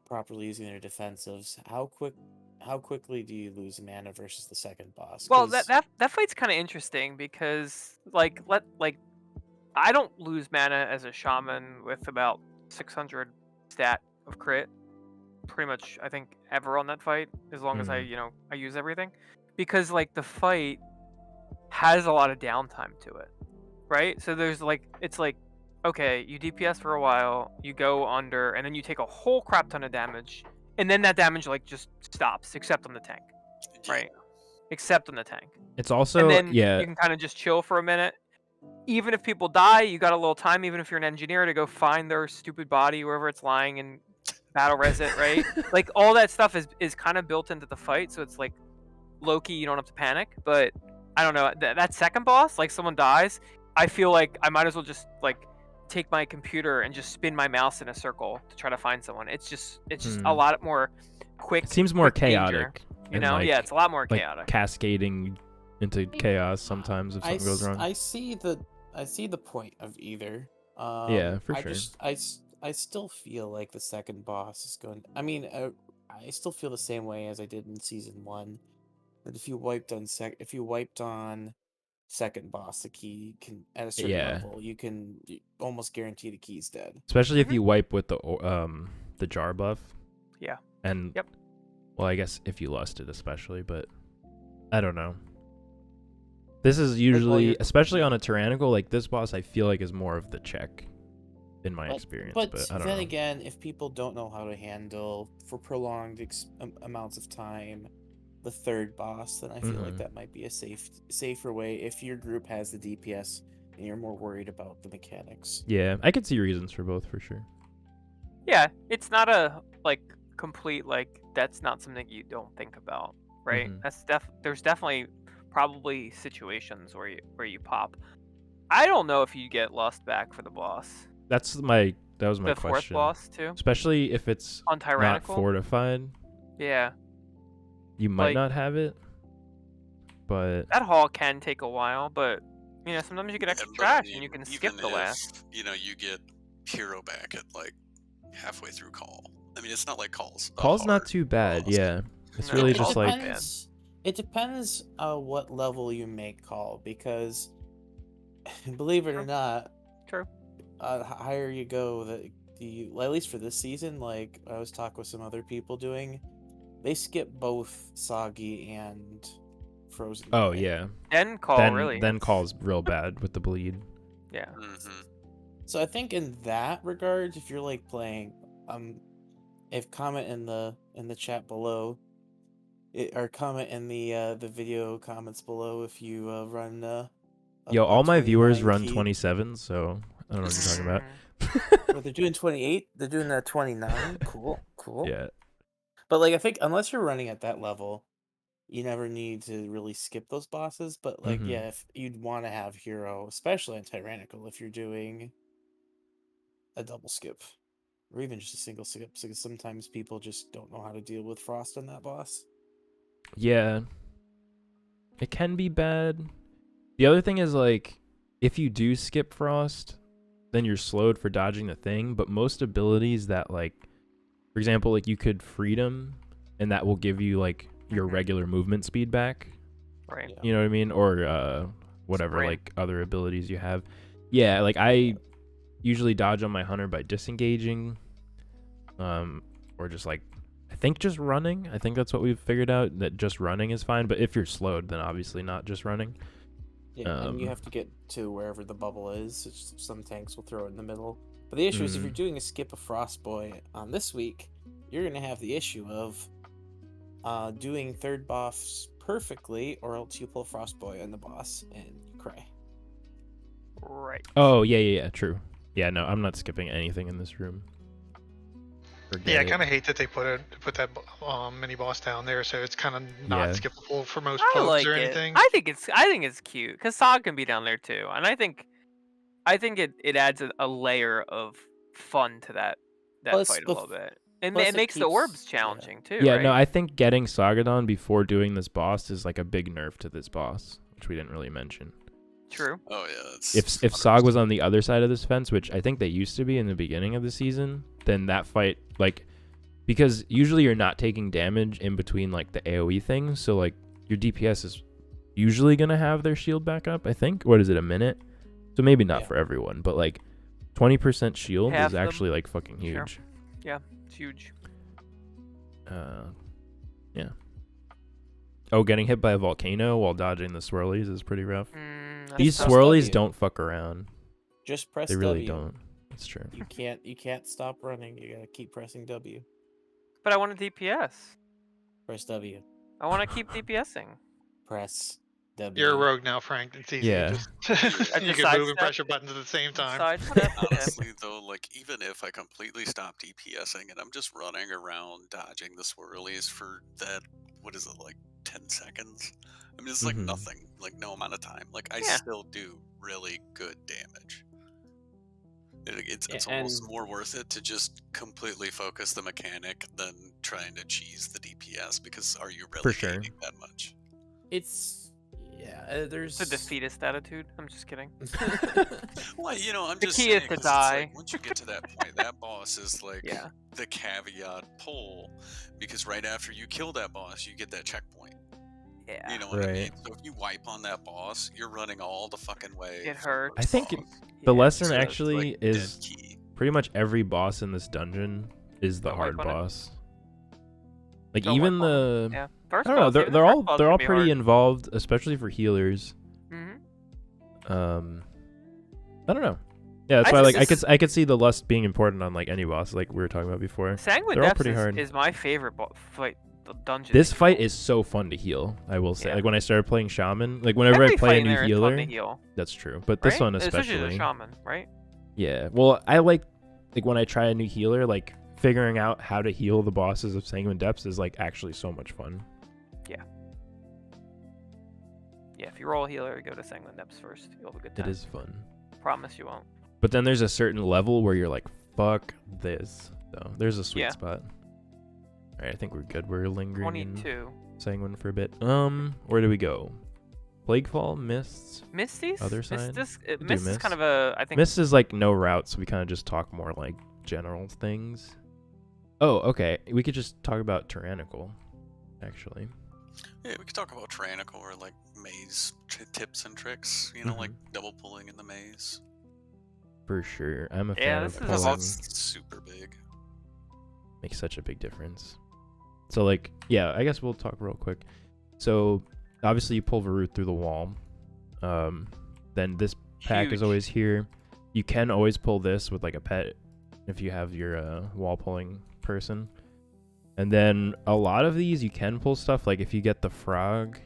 properly using their defensives, how quickly do you lose mana versus the second boss? Well, that fight's kind of interesting because like I don't lose mana as a shaman with about 600 stat of crit, pretty much I think ever on that fight, as long as I use everything, because like the fight has a lot of downtime to it, right? So there's like it's like okay, you DPS for a while, you go under, and then you take a whole crap ton of damage, and then that damage like just stops, except on the tank, right? Except on the tank. It's also and then you can kind of just chill for a minute. Even if people die, you got a little time. Even if you're an engineer, to go find their stupid body wherever it's lying and battle res it, right? Like all that stuff is kind of built into the fight, so it's like low-key, you don't have to panic. But I don't know, that second boss, like someone dies, I feel like I might as well just like take my computer and just spin my mouse in a circle to try to find someone. It's just a lot more quick. It seems more chaotic. Danger, like, yeah, it's a lot more chaotic. Like cascading into chaos sometimes if something goes wrong. I see the point of either. Yeah, for sure. I still feel like the second boss is going. I mean, I still feel the same way as I did in season 1. That if you wiped on second boss, the key can at a certain level, you can almost guarantee the key's dead. Especially if you wipe with the jar buff. Yeah. And well, I guess if you lost it especially, but I don't know. This is usually, especially on a tyrannical, like this boss, I feel like is more of the check in my experience. But I don't know. Again, if people don't know how to handle for prolonged amounts of time the third boss, then I feel like that might be a safer way if your group has the DPS and you're more worried about the mechanics. Yeah, I could see reasons for both for sure. Yeah, it's not a like complete like that's not something you don't think about, right? That's there's definitely probably situations where you pop. I don't know if you get lust back for the boss. That was my question. The fourth boss too, especially if it's on tyrannical, not fortified. Yeah. You might not have it, but that haul can take a while. But you know, sometimes you get extra trash and you can skip the last. You know, you get hero back at like halfway through call. I mean, it's not like call's not too bad. boss. Yeah, it's really just like it depends what level you make call, because believe it or not, true. Higher you go, at least for this season, like I was talking with some other people doing. They skip both soggy and frozen. Oh yeah. Then call's real bad with the bleed. Yeah. So I think in that regard, if you're like playing, if comment in the chat below, or comment in the video comments below if you run. Yo, all my viewers run 27, so I don't know what you're talking about. Well, they're doing 28. They're doing 29. Cool. Yeah. But like, I think unless you're running at that level, you never need to really skip those bosses. But like, yeah, if you'd want to have hero, especially in tyrannical, if you're doing a double skip or even just a single skip, because sometimes people just don't know how to deal with frost on that boss. Yeah, it can be bad. The other thing is like, if you do skip frost, then you're slowed for dodging the thing. But most abilities that like, for example, like you could freedom, and that will give you like your regular movement speed back. Right. You know what I mean? Or whatever like other abilities you have. Yeah, like I usually dodge on my hunter by disengaging, or just like I think just running. I think that's what we've figured out, that just running is fine. But if you're slowed, then obviously not just running. Yeah, and you have to get to wherever the bubble is. Some tanks will throw it in the middle. But the issue is if you're doing a skip of Frostboy on this week, you're going to have the issue of doing third boss perfectly, or else you pull Frostboy on the boss and you cry. Right. Oh, yeah, true. Yeah, no, I'm not skipping anything in this room. Yeah, I kind of hate that they put that mini boss down there, so it's kind of not skippable for most pokes or anything. I think it's cute because Sog can be down there too, and I think I think it adds a layer of fun to that Plus fight a little bit. And plus it it makes the orbs keeps- challenging too, Yeah, right? no, I think getting Sagadon before doing this boss is like a big nerf to this boss, which we didn't really mention. True. Oh yeah, that's If 100%. Sog was on the other side of this fence, which I think they used to be in the beginning of the season, then that fight, like, because usually you're not taking damage in between like the AoE things, so like your DPS is usually gonna have their shield back up. I think. What is it, a minute? So maybe not Yeah. for everyone, but like 20% shield Half is them. actually like fucking Sure. huge. Yeah, it's huge. Yeah. Oh, getting hit by a volcano while dodging the swirlies is pretty rough. That's These tough. swirlies W. don't fuck around. Just press They really W. don't. That's true. You can't stop running. You gotta keep pressing W. But I want to DPS. Press W. I want to keep DPSing. Press W. You're a rogue now, Frank. It's easy. Yeah. Just, I you just can move and sidestep. press your buttons at the same time. Sidestep. Honestly, though, like even if I completely stop DPSing and I'm just running around dodging the swirlies for that, what is it, like 10 seconds? I mean, it's like Mhm. nothing, like no amount of time. Like I Yeah. still do really good damage. It's Yeah, almost and- more worth it to just completely focus the mechanic than trying to cheese the DPS, because are you really sure. gaining that much? It's there's It's a defeatist attitude. I'm just kidding. Well, you know, I'm The just key saying, is to 'cause it's die. like, once you get to that point, that boss is like Yeah. the caveat pull, because right after you kill that boss, you get that checkpoint. Yeah. You know what I mean? Right. So if you wipe on that boss, you're running all the fucking way. It to hurts. first I think boss. the Yeah. lesson So it's, actually like, dead is key. pretty much every boss in this dungeon is the Don't hard wipe on it. boss. Like Don't even wipe on the Yeah. First I don't know, boss, they're even they're the all first boss they're can all be pretty hard. involved, especially for healers. Mhm. I don't know. Yeah, that's I why just- like I could see the lust being important on like any boss, like we were talking about before. Sanguine They're all Depths pretty hard. is my favorite fight. The dungeon. This fight is so fun to heal, I will say. Yeah. Like when I started playing Shaman, like whenever Every I play fight a in new there is fun healer, to heal, that's true. But this right? one Especially especially. the shaman, right? Yeah. Well, I like when I try a new healer, like figuring out how to heal the bosses of Sanguine Depths is like actually so much fun. Yeah. If you roll a healer, go to Sanguine Depths first. You'll have a good time. It is fun. Promise you won't. But then there's a certain level where you're like, fuck this. So there's a sweet Yeah. spot. All right, I think we're good. We're lingering in 22. Sanguine for a bit. Where do we go? Plaguefall, Mists. Misties? Other side? Mist do is Mist. kind of a. I think. Mist is like no route, so we kind of just talk more like general things. Oh, okay. We could just talk about Tyrannical, actually. Yeah, we could talk about tyrannical or like maze tips and tricks. You know, like double pulling in the maze. For sure. I'm a Yeah, fan this of is a Because pulling. that's super big. Makes such a big difference. So like, yeah, I guess we'll talk real quick. So obviously you pull Varut through the wall. Then this pack is Huge. always here. You can always pull this with like a pet if you have your wall pulling person. And then a lot of these you can pull stuff like if you get the frog,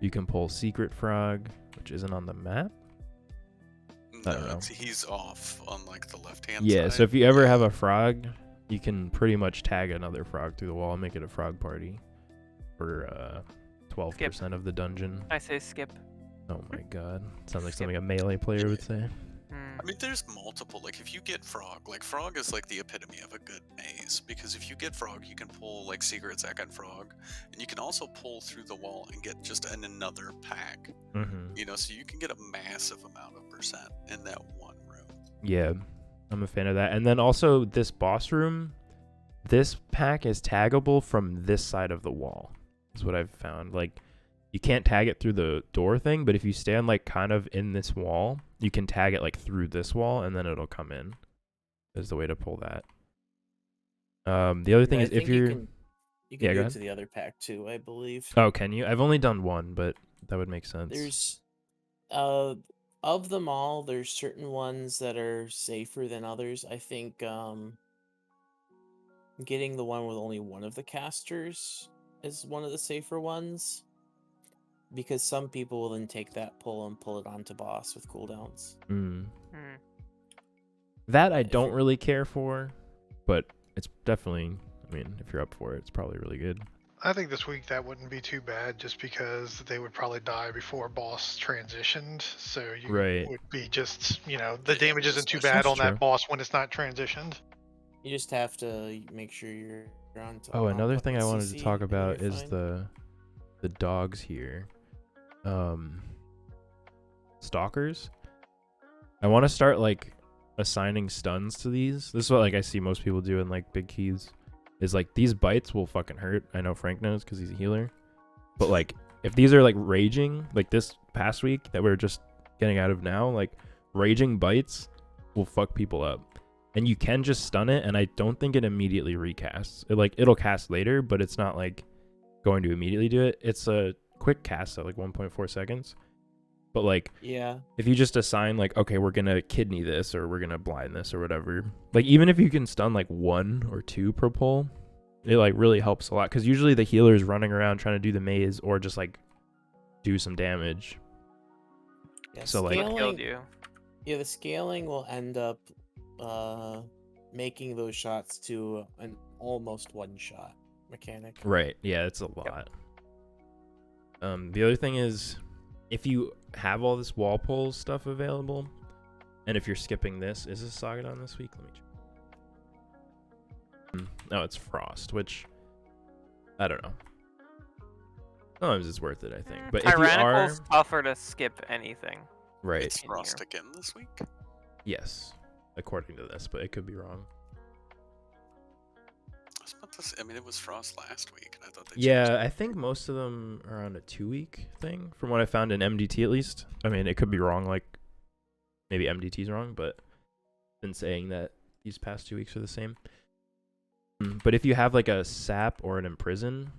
you can pull Secret Frog, which isn't on the map. I don't know. He's off on like the left hand Yeah, side. so if you ever have a frog, you can pretty much tag another frog through the wall and make it a frog party for 12% of the dungeon. I say skip. Oh my god. Sounds like Skip. something a melee player would say. I mean, there's multiple. Like, if you get Frog, like, Frog is like the epitome of a good maze. Because if you get Frog, you can pull, like, Secret Second Frog. And you can also pull through the wall and get just another pack. Mm-hmm. You know, so you can get a massive amount of percent in that one room. Yeah, I'm a fan of that. And then also this boss room, this pack is taggable from this side of the wall, is what I've found. Like, you can't tag it through the door thing, but if you stand like kind of in this wall, you can tag it like through this wall and then it'll come in. Is the way to pull that. The other thing I is if think you're you can Yeah, go do it ahead. to the other pack too, I believe. Oh, can you? I've only done one, but that would make sense. There's of them all, there's certain ones that are safer than others. I think getting the one with only one of the casters is one of the safer ones. Because some people will then take that pull and pull it onto boss with cooldowns. That I If don't you're- really care for, but it's definitely, I mean, if you're up for it, it's probably really good. I think this week that wouldn't be too bad, just because they would probably die before boss transitioned. So you would be just, the damage isn't too bad on that boss when it's not transitioned. You just have to make sure you're on. Oh, another thing I wanted to talk about is the dogs here. Stalkers. I want to start like assigning stuns to these. This is what like I see most people do in like big keys. Is like these bites will fucking hurt. I know Frank knows because he's a healer. But like if these are like raging, like this past week that we're just getting out of now, like raging bites will fuck people up. And you can just stun it, and I don't think it immediately recasts. It'll cast later, but it's not like going to immediately do it. It's a quick cast at like 1.4 seconds. But like, yeah, if you just assign like, okay, we're gonna kidney this or we're gonna blind this or whatever, like even if you can stun like 1 or 2 per pull, it like really helps a lot, because usually the healer is running around trying to do the maze or just like do some damage. Yeah, so like, killed you. Yeah, the scaling will end up making those shots to an almost one-shot mechanic. Right. Yeah, it's a lot. The other thing is, if you have all this wall pull stuff available, and if you're skipping this, is this Sagadon this week? Let me check. No, it's Frost, which I don't know. Sometimes it's worth it, I think. But if you are tougher to skip anything. Right. It's Frost again this week? Yes, according to this, but it could be wrong. I mean, it was Frost last week, and I thought they changed it. I think most of them are on a 2-week thing, from what I found in MDT at least. I mean, it could be wrong, like maybe MDT's wrong, but I've been saying that these past 2 weeks are the same. But if you have like a sap or an imprison,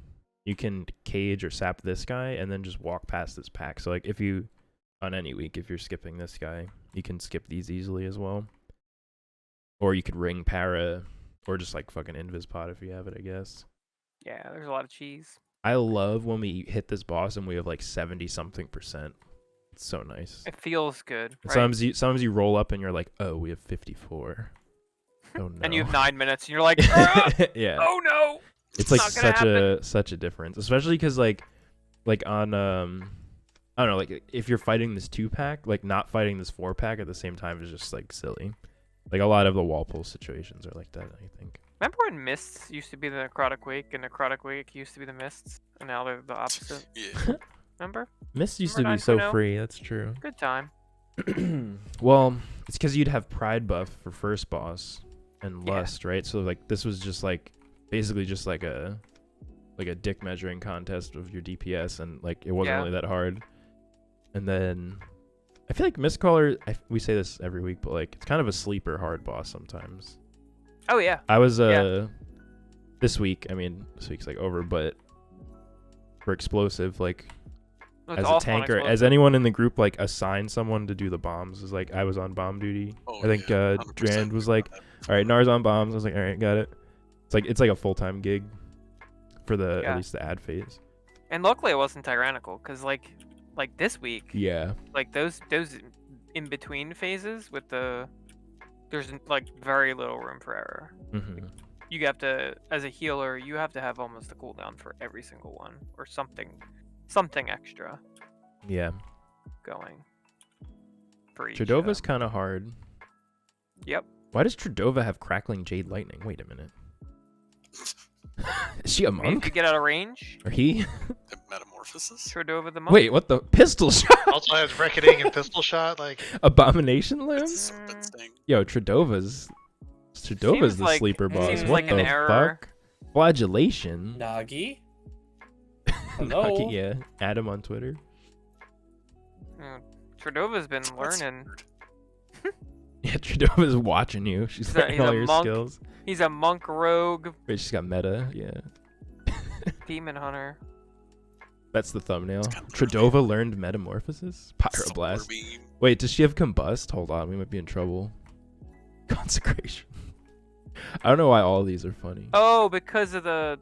you can cage or sap this guy and then just walk past this pack. So like if you, on any week, if you're skipping this guy, you can skip these easily as well. Or you could ring para, or just like fucking invis pod if you have it, I guess. Yeah, there's a lot of cheese. I love when we hit this boss and we have like 70-something%. It's so nice. It feels good. Right? Sometimes you roll up and you're like, oh, we have 54. Oh no. And you have 9 minutes and you're like, yeah. Oh no. It's like such a difference, especially because like on I don't know, like if you're fighting this 2-pack, like not fighting this 4-pack at the same time is just like silly. Like a lot of the wall pull situations are like that, I think. Remember when Mists used to be the Necrotic Wake and Necrotic Wake used to be the Mists, and now they're the opposite? Yeah. Remember? Mist used to be so free, that's true. Good time. Well, it's because you'd have Pride buff for first boss and Lust, right? So like this was just like basically just like a dick measuring contest of your DPS, and like it wasn't really that hard. And then I feel like Mistcaller, we say this every week, but like it's kind of a sleeper hard boss sometimes. Oh yeah. I was this week, I mean this week's like over, but for explosive, like as a tanker, as anyone in the group like assigned someone to do the bombs, is like I was on bomb duty. I think Drand was like, all right, Nar's on bombs. I was like, all right, got it. It's like a full-time gig for the at least the ad phase. And luckily it wasn't tyrannical, because like this week, like those in between phases with there's like very little room for error. You have to, as a healer, you have to have almost a cooldown for every single one, or something extra. Yeah. Going. For each. Tridova's kind of hard. Yep. Why does Tridova have crackling jade lightning? Wait a minute. Is she a monk? Maybe you get out of range? Or he? Metamorphosis? Tridova the monk? Wait, what the? Pistol shot? Also has reckoning and pistol shot, like... Abomination limb? Yo, Tridova's the like, sleeper boss. What like the fuck? Flagellation? Nagi? Hello? Nagi, yeah. Add him on Twitter. Tridova's been learning. Yeah, Tridova's watching you. She's learning all your skills. He's a monk rogue. Wait, she's got meta, yeah. Demon hunter. That's the thumbnail. Tridova learned metamorphosis? Pyroblast. Wait, does she have combust? Hold on, we might be in trouble. Consecration. I don't know why all of these are funny. Oh, because of the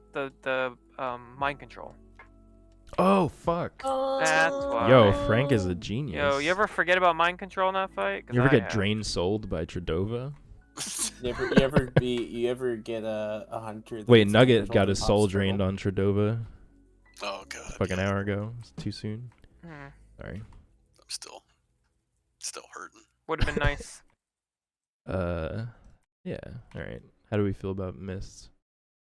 mind control. Oh, fuck. That's why. Yo, Frank is a genius. Yo, you ever forget about mind control in that fight? You ever get drained souled by Tridova? You ever get a hunter? Wait, that's Nugget never got told his a soul popsicle? drained on Tredova Oh god. like an hour ago. It's too soon. Sorry. I'm still hurting. Would have been nice. Yeah. All right. How do we feel about Mists?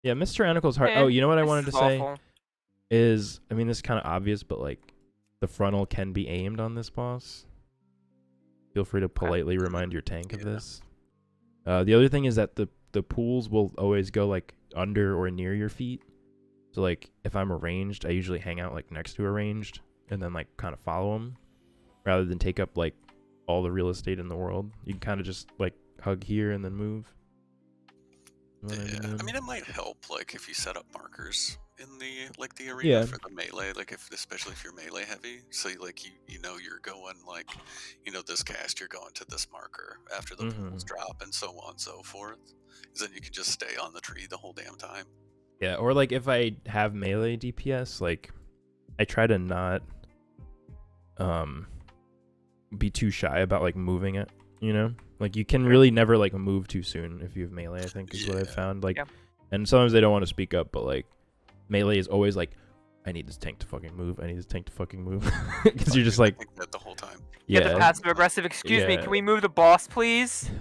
Yeah, Mist Tyrannical's hard. Eh, Oh, you know what I this wanted to is say awful. is, I mean, this is kind of obvious, but like, the frontal can be aimed on this boss. Feel free to politely remind your tank of this. The other thing is that the pools will always go like under or near your feet. So like, if I'm arranged, I usually hang out like next to arranged and then like kind of follow them, rather than take up like all the real estate in the world. You can kind of just like hug here and then move. Yeah, I mean, it might help, like, if you set up markers in the arena for the melee, like, especially if you're melee heavy, so, like, you know you're going, like, this cast, you're going to this marker after the pools drop, and so on and so forth, because then you can just stay on the tree the whole damn time. Yeah, or, like, if I have melee DPS, like, I try to not, be too shy about, like, moving it, Like, you can really never, like, move too soon if you have melee, I think, is what I've found. Like, and sometimes they don't want to speak up, but, like, melee is always like, I need this tank to fucking move. I need this tank to fucking move. Because you're just like... that the whole time. Yeah. The passive-aggressive, excuse me, can we move the boss, please?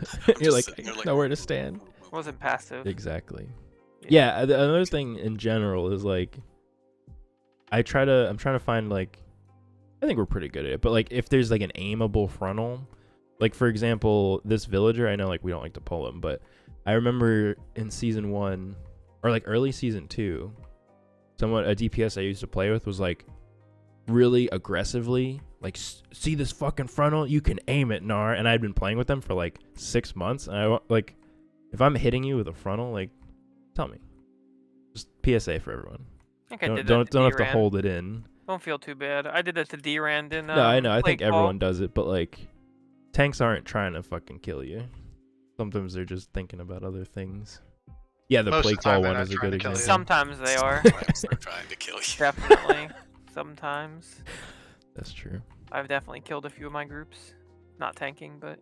You're like, nowhere to stand. Wasn't passive. Exactly. Yeah, another thing in general is, like, I'm trying to find, like, I think we're pretty good at it, but, like, if there's, like, an aimable frontal... Like, for example, this villager, I know, like, we don't like to pull him, but I remember in Season 1, or, like, early Season 2, a DPS I used to play with was, like, really aggressively, like, see this fucking frontal? You can aim it, Nar. And I'd been playing with them for, like, 6 months, and I, like, if I'm hitting you with a frontal, like, tell me. Just PSA for everyone. I think I did Don't have to hold it in. Don't feel too bad. I did that to Drand in No, I know. I think Plague everyone Ball. does it, but, like... Tanks aren't trying to fucking kill you. Sometimes they're just thinking about other things. Yeah, the Plague Ball one is a good example. Sometimes they are. They're trying to kill you. Definitely. Sometimes. That's true. I've definitely killed a few of my groups. Not tanking, but,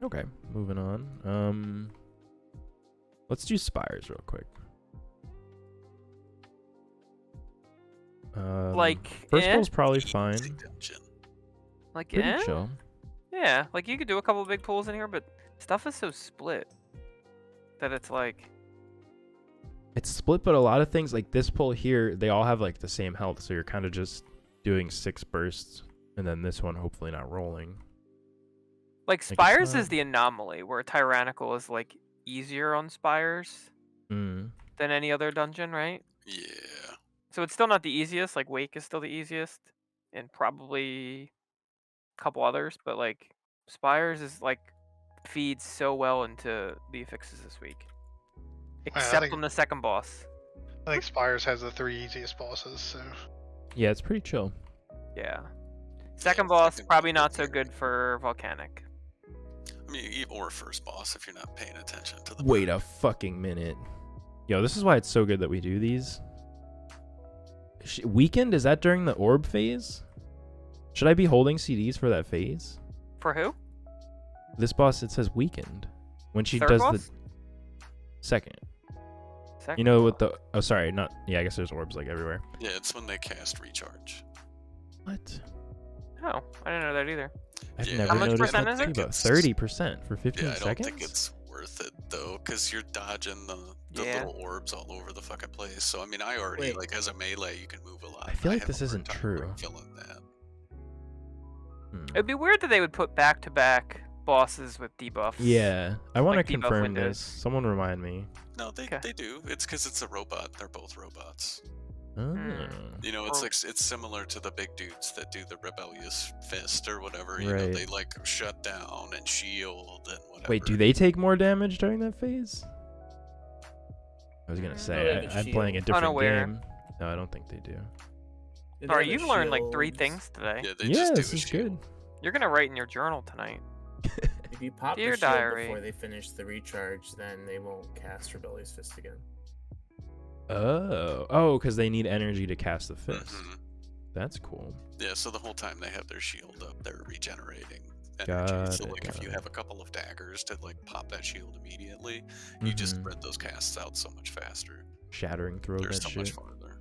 Okay, moving on. Let's do Spires real quick. First ball's probably fine. Like, Pretty chill. Yeah, like you could do a couple big pulls in here, but stuff is so split that it's like... It's split, but a lot of things, like this pull here, they all have like the same health, so you're kind of just doing 6 bursts, and then this one hopefully not rolling. Like, Spires is the anomaly, where Tyrannical is like easier on Spires than any other dungeon, right? Yeah. So it's still not the easiest, like Wake is still the easiest, and probably... couple others, but like Spires is like feeds so well into the affixes this week, except on the second boss. I think Spires has the 3 easiest bosses, so yeah, it's pretty chill. Yeah, second boss probably not so good for Volcanic. I mean, or first boss if you're not paying attention to the... Wait a fucking minute. Yo, this is why it's so good that we do these. Weekend, is that during the orb phase? Should I be holding CDs for that phase? For who? This boss, it says weakened. When she Third does boss? the second. Second You know, with boss. the... Oh, sorry, not... Yeah, I guess there's orbs, like, everywhere. Yeah, it's when they cast recharge. What? Oh, I didn't know that either. I've Yeah. never How much noticed percent that is it? too, about 30% for 15 Yeah, I don't seconds? think it's worth it, though, because you're dodging the little orbs all over the fucking place. So, I mean, I already, like, as a melee, you can move a lot. I feel like have this a hard isn't time, true. like, killing that. It'd be weird that they would put back-to-back bosses with debuffs. Yeah, I want Like to debuff confirm windows. this. Someone remind me. No, they do. It's because it's a robot. They're both robots. Oh. You know, it's like it's similar to the big dudes that do the rebellious fist or whatever. You know, Right. they like shut down and shield and whatever. Wait, do they take more damage during that phase? I was gonna say, I'm playing a different Unaware. game. No, I don't think they do. Sorry, you've learned like 3 things today. Yeah, they Yeah, just do this a is shield. good. You're gonna write in your journal tonight. If you pop Dear the shield diary. before they finish the recharge, then they won't cast Rebellious Fist again. Oh, because they need energy to cast the fist. Mhm. That's cool. Yeah, so the whole time they have their shield up, they're regenerating energy. So like if you have a couple of daggers to like pop that shield immediately, you just spread those casts out so much faster. Shattering throw They're that so shit. much farther.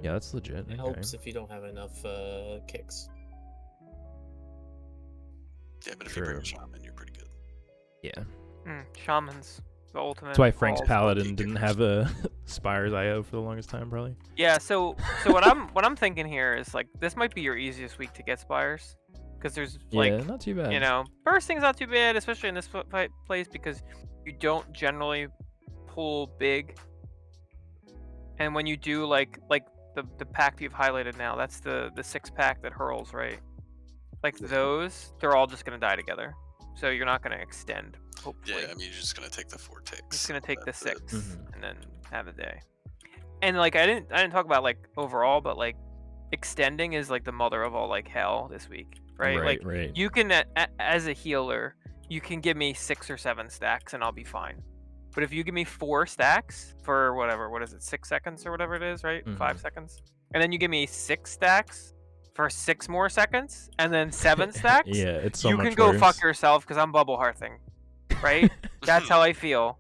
Yeah, that's legit. It helps if you don't have enough kicks. Yeah, but if you bring a shaman, you're pretty good. Yeah. Shaman's the ultimate. That's why Frank's balls. paladin didn't have a Spire's IO for the longest time, probably. Yeah. So what I'm thinking here is like this might be your easiest week to get Spires, because there's like not too bad. bursting's not too bad, especially in this place because you don't generally pull big. And when you do like the pack you've highlighted now, that's the 6-pack that hurls, right? Like those, they're all just gonna die together. So you're not gonna extend. Hopefully. Yeah, I mean you're just gonna take the 4 ticks. Just gonna take the 6 and then have a day. And like I didn't talk about like overall, but like extending is like the mother of all like hell this week, right? Right. You can as a healer, you can give me 6 or 7 stacks and I'll be fine. But if you give me 4 stacks for what is it, 6 seconds or whatever it is, right? 5 seconds. And then you give me 6 stacks for 6 more seconds, and then 7 stacks. Yeah, it's so you much can go worse. fuck yourself because I'm bubble hearthing, right? That's how I feel,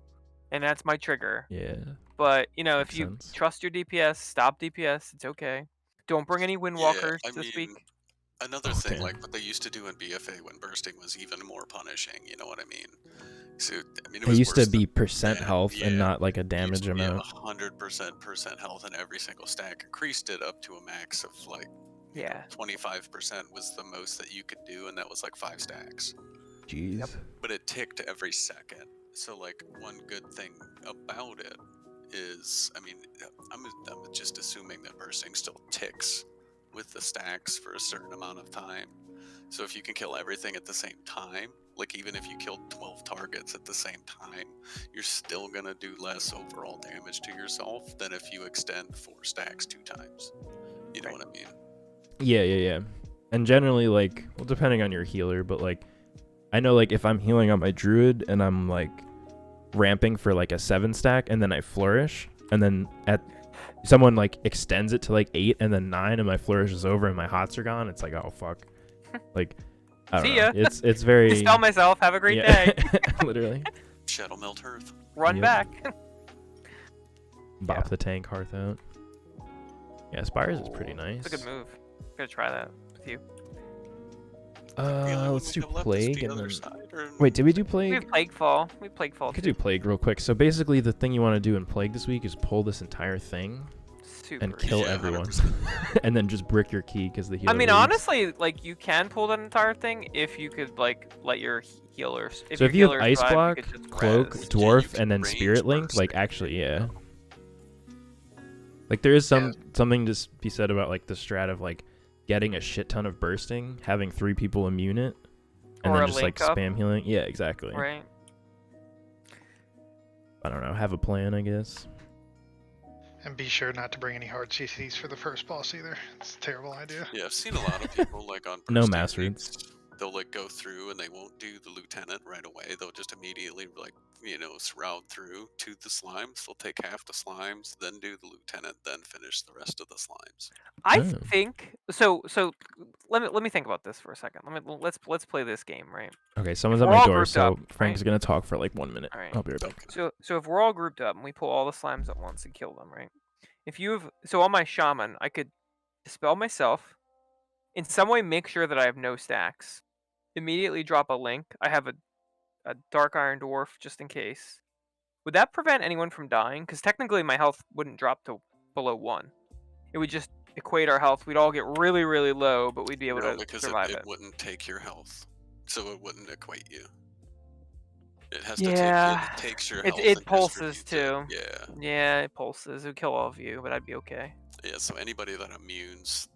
and that's my trigger. Yeah. But if Makes you sense. trust your DPS, stop DPS. It's okay. Don't bring any windwalkers this week. Another thing, like what they used to do in BFA when bursting was even more punishing. You know what I mean? So I mean, it used to be percent health and not like a damage amount. 100% health in every single stack. Increased it up to a max of like 25% was the most that you could do, and that was like 5 stacks. Jeez. Yep. But it ticked every second. So like one good thing about it is, I mean, I'm just assuming that bursting still ticks with the stacks for a certain amount of time. So if you can kill everything at the same time, like even if you killed 12 targets at the same time, you're still gonna do less overall damage to yourself than if you extend 4 stacks 2 times. You know what I mean? Yeah. And generally, like, well, depending on your healer, but like, I know like if I'm healing on my druid and I'm like ramping for like a 7 stack and then I flourish, and then someone like extends it to like 8 and then 9 and my flourish is over and my hots are gone, it's like, oh fuck. Like, I don't See know. ya. It's very. Dispel myself. Have a great day. Literally. Shadow Melt Earth. Run back. Bop the tank hearth out. Yeah, Spires is pretty nice. It's a good move. I'm gonna try that with you. Let's do Plague and then... side, or... Wait, did we do Plague? We have Plague Fall. We have Plague Fall. We could do Plague real quick. So basically, the thing you want to do in Plague this week is pull this entire thing and kill everyone, and then just brick your key because the healer. I mean, leaves. honestly, like you can pull that entire thing if you could like let your healers. So if you have Ice survive, Block, you could just Cloak, res. Dwarf, and then Spirit Link, like actually, yeah. Like there is something to be said about like the strat of like getting a shit ton of bursting, having 3 people immune it, and or then just like link up. spam healing. Yeah, exactly. Right. I don't know. Have a plan, I guess. And be sure not to bring any hard CCs for the first boss either. It's a terrible idea. Yeah, I've seen a lot of people like on No bursting mass weeks, roots. they'll like go through and they won't do the lieutenant right away. They'll just immediately like route through to the slimes. They'll take half the slimes, then do the lieutenant, then finish the rest of the slimes. I think so. Let me think about this for a second. Let's play this game, right? Okay, someone's If at we're my all door, grouped so up, Frank's right? gonna talk for like 1 minute. All right. I'll be right back. So if we're all grouped up and we pull all the slimes at once and kill them, right? If you have on my shaman, I could dispel myself, in some way make sure that I have no stacks, immediately drop a link. I have a dark iron dwarf just in case. Would that prevent anyone from dying? Because technically my health wouldn't drop to below 1. It would just equate our health. We'd all get really, really low, but we'd be able to survive it wouldn't take your health, so it wouldn't equate you. It has Yeah. to take, it takes your health. It and pulses distributes too. it. Yeah, it pulses. It would kill all of you, but I'd be okay. Yeah, so anybody that immunes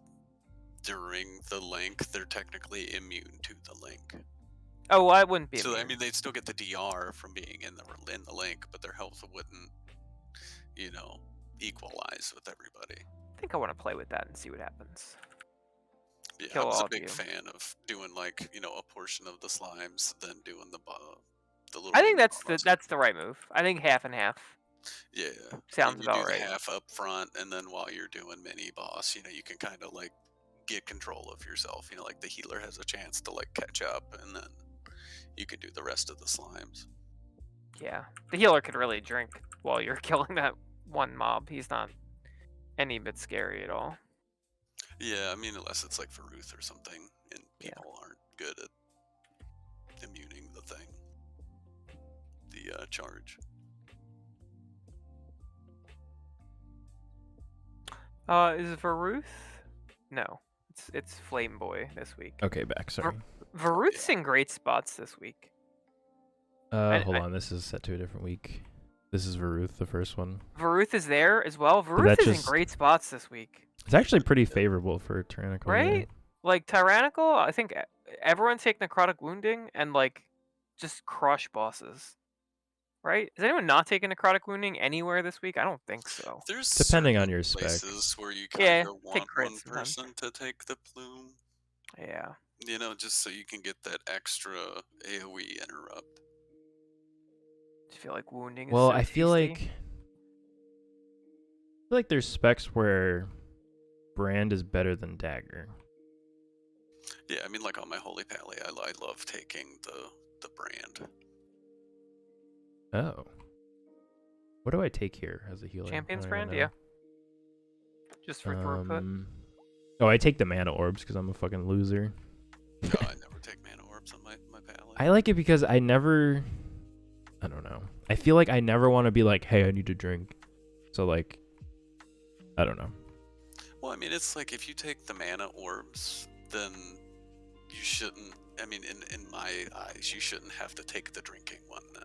during the link, they're technically immune to the link. Oh, well, I wouldn't be. So I immune. mean, they'd still get the DR from being in the link, but their health wouldn't, equalize with everybody. I think I want to play with that and see what happens. Yeah, Kill I was all a of big you. fan of doing like a portion of the slimes, then doing the little. I think that's the right move. I think half and half. Yeah, Sounds you about do right. the half up front, and then while you're doing mini boss, you can kind of like get control of yourself. You know, like the healer has a chance to like catch up, and then you can do the rest of the slimes. Yeah, the healer could really drink while you're killing that one mob. He's not any bit scary at all. Yeah, I mean, unless it's like Varuth or something, and people aren't good at immuning the thing, the charge. Is Varuth? No, it's Flame Boy this week. Okay, back. Sorry. Varuth's in great spots this week. Hold on. This is set to a different week. This is Varuth, the first one. Varuth is there as well. Varuth is in great spots this week. It's actually pretty favorable for Tyrannical. Right? Yeah. Like, Tyrannical, I think everyone take Necrotic Wounding and, like, just crush bosses. Right? Is anyone not taking Necrotic Wounding anywhere this week? I don't think so. There's depending on your spec. Places where you kind of want one sometimes. person to take the plume. Yeah. You know, just so you can get that extra AoE interrupt. I feel like wounding is Well, so I feel tasty. like there's specs where Brand is better than Dagger. Yeah, I mean, like on my Holy Pally, I love taking the Brand. Oh. What do I take here as a healer? Champion's I don't Brand, even yeah. know. Just for throughput. Oh, I take the mana orbs because I'm a fucking loser. No, I never take mana orbs on my Pally. I like it because I don't know. I feel like I never want to be like, hey, I need to drink. So, like, I don't know. Well, I mean, it's like if you take the mana orbs, then you shouldn't, I mean, in my eyes, you shouldn't have to take the drinking one then.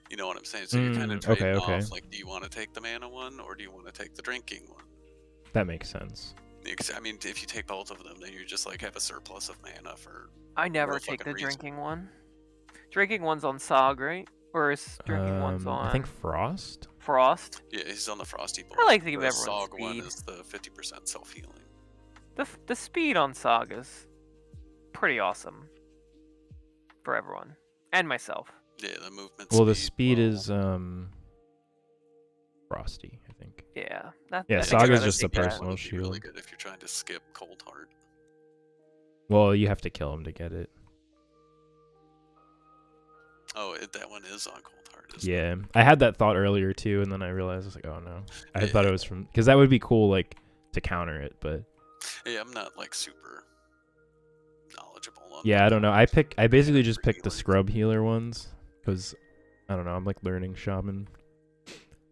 You know what I'm saying? So you're kind of trading off, like, do you want to take the mana one or do you want to take the drinking one? That makes sense. I mean, if you take both of them, then you just, like, have a surplus of mana for... I never take the drinking one. Drinking one's on Sog, right? Or is drinking one's on... I think Frost? Frost? Yeah, he's on the Frosty Bolt. I like to give the everyone Sog one speed. is the 50% self-healing. The speed on Sog is pretty awesome. For everyone. And myself. Yeah, the movement Well, the speed is Frosty, I think. Yeah. Saga's just a personal shield. shield. Really good if you're trying to skip Cold Heart. Well, you have to kill him to get it. Oh, that one is on Cold Heart. Yeah, I had that thought earlier too, and then I realized I was like, oh no, I thought it was from because that would be cool, like to counter it, but yeah, I'm not like super knowledgeable on. Yeah, I don't know. I basically just picked the scrub healer ones because I don't know. I'm like learning shaman.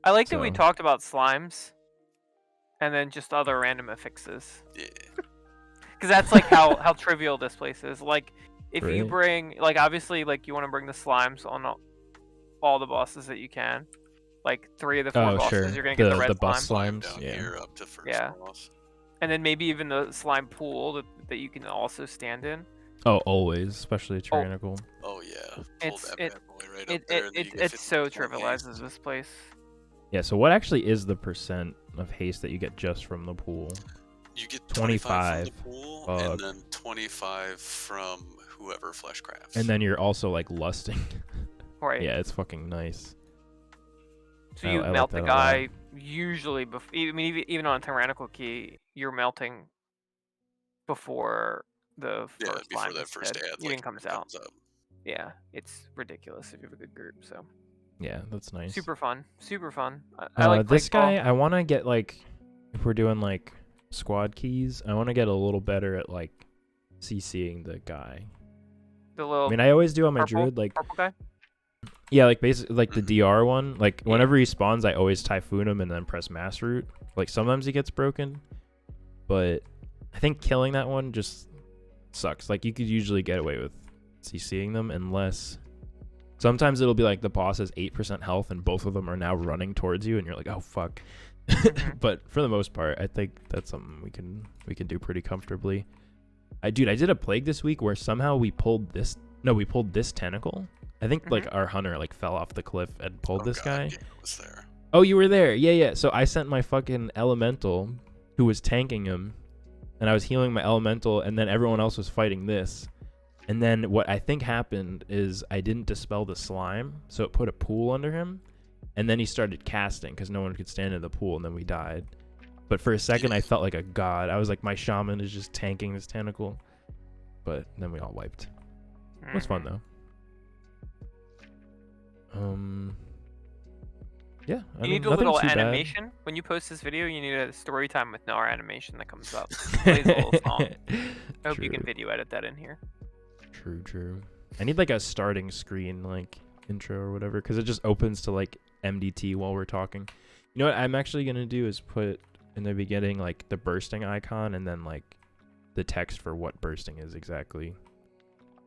I like that we talked about slimes, and then just other random affixes. Yeah. Because that's like how trivial this place is. Like, if you Right. bring, like, obviously, like, you want to bring the slimes on all the bosses that you can. Like, 3 of the 4 bosses, sure. you're going to get the red bus slime. slimes. Down Yeah. here up to first Yeah. boss. And then maybe even the slime pool that you can also stand in. Oh, always, especially tyrannical. Oh yeah. Pull It's- that it- bad boy right up there. And then you get It so 50% haste. trivializes this place. Yeah. So what actually is the percent of haste that you get just from the pool? You get 25. 25 from the pool, Fuck. and then 25 from whoever fleshcrafts. And then you're also like lusting. Right. Yeah, it's fucking nice. So you I like melt that the a lot. guy usually before. I mean, even on a tyrannical key, you're melting before the yeah, first before slime that is first dead, ad even like, comes out. up. Yeah, it's ridiculous if you have a good group. So Yeah, that's nice. super fun, super fun. I like this playing guy. I want to get like, if we're doing like squad keys, I want to get a little better at like CCing the guy. the little. I mean, I always do on my purple- druid, like purple guy. yeah, like basically like the DR one. Like whenever he spawns, I always typhoon him and then press mass root. Like sometimes he gets broken, but I think killing that one just sucks. Like you could usually get away with CCing them unless sometimes it'll be like the boss has 8% health and both of them are now running towards you and you're like, oh fuck. But for the most part, I think that's something we can do pretty comfortably. I did a plague this week where somehow we pulled this tentacle. I think like our hunter like fell off the cliff and pulled this guy. Yeah, I was there. Oh, you were there. Yeah. So I sent my fucking elemental who was tanking him and I was healing my elemental and then everyone else was fighting this. And then what I think happened is I didn't dispel the slime, so it put a pool under him. And then he started casting because no one could stand in the pool and then we died. But for a second, I felt like a god. I was like, my shaman is just tanking this tentacle. But then we all wiped. It was fun though. Yeah, you need a little animation when you post this video. You need a story time with Narnar animation that comes up. Plays a little song. I hope you can video edit that in here. True. I need like a starting screen, like intro or whatever, because it just opens to like MDT while we're talking. You know what I'm actually gonna do is put in the beginning like the bursting icon and then like the text for what bursting is exactly.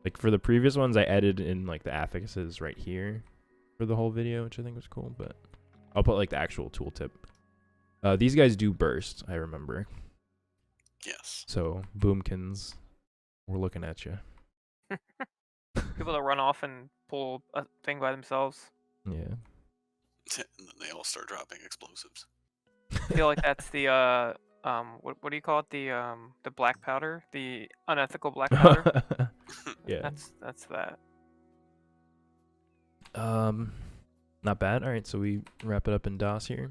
Like for the previous ones, I edited in like the affixes right here for the whole video, which I think was cool, but I'll put like the actual tooltip. These guys do burst, I remember. Yes. So boomkins, we're looking at you. People that run off and pull a thing by themselves. Yeah. And then they all start dropping explosives. I feel like that's the what do you call it? The black powder, the unethical black powder. Yeah. That's that. Not bad. All right, so we wrap it up in DOS here.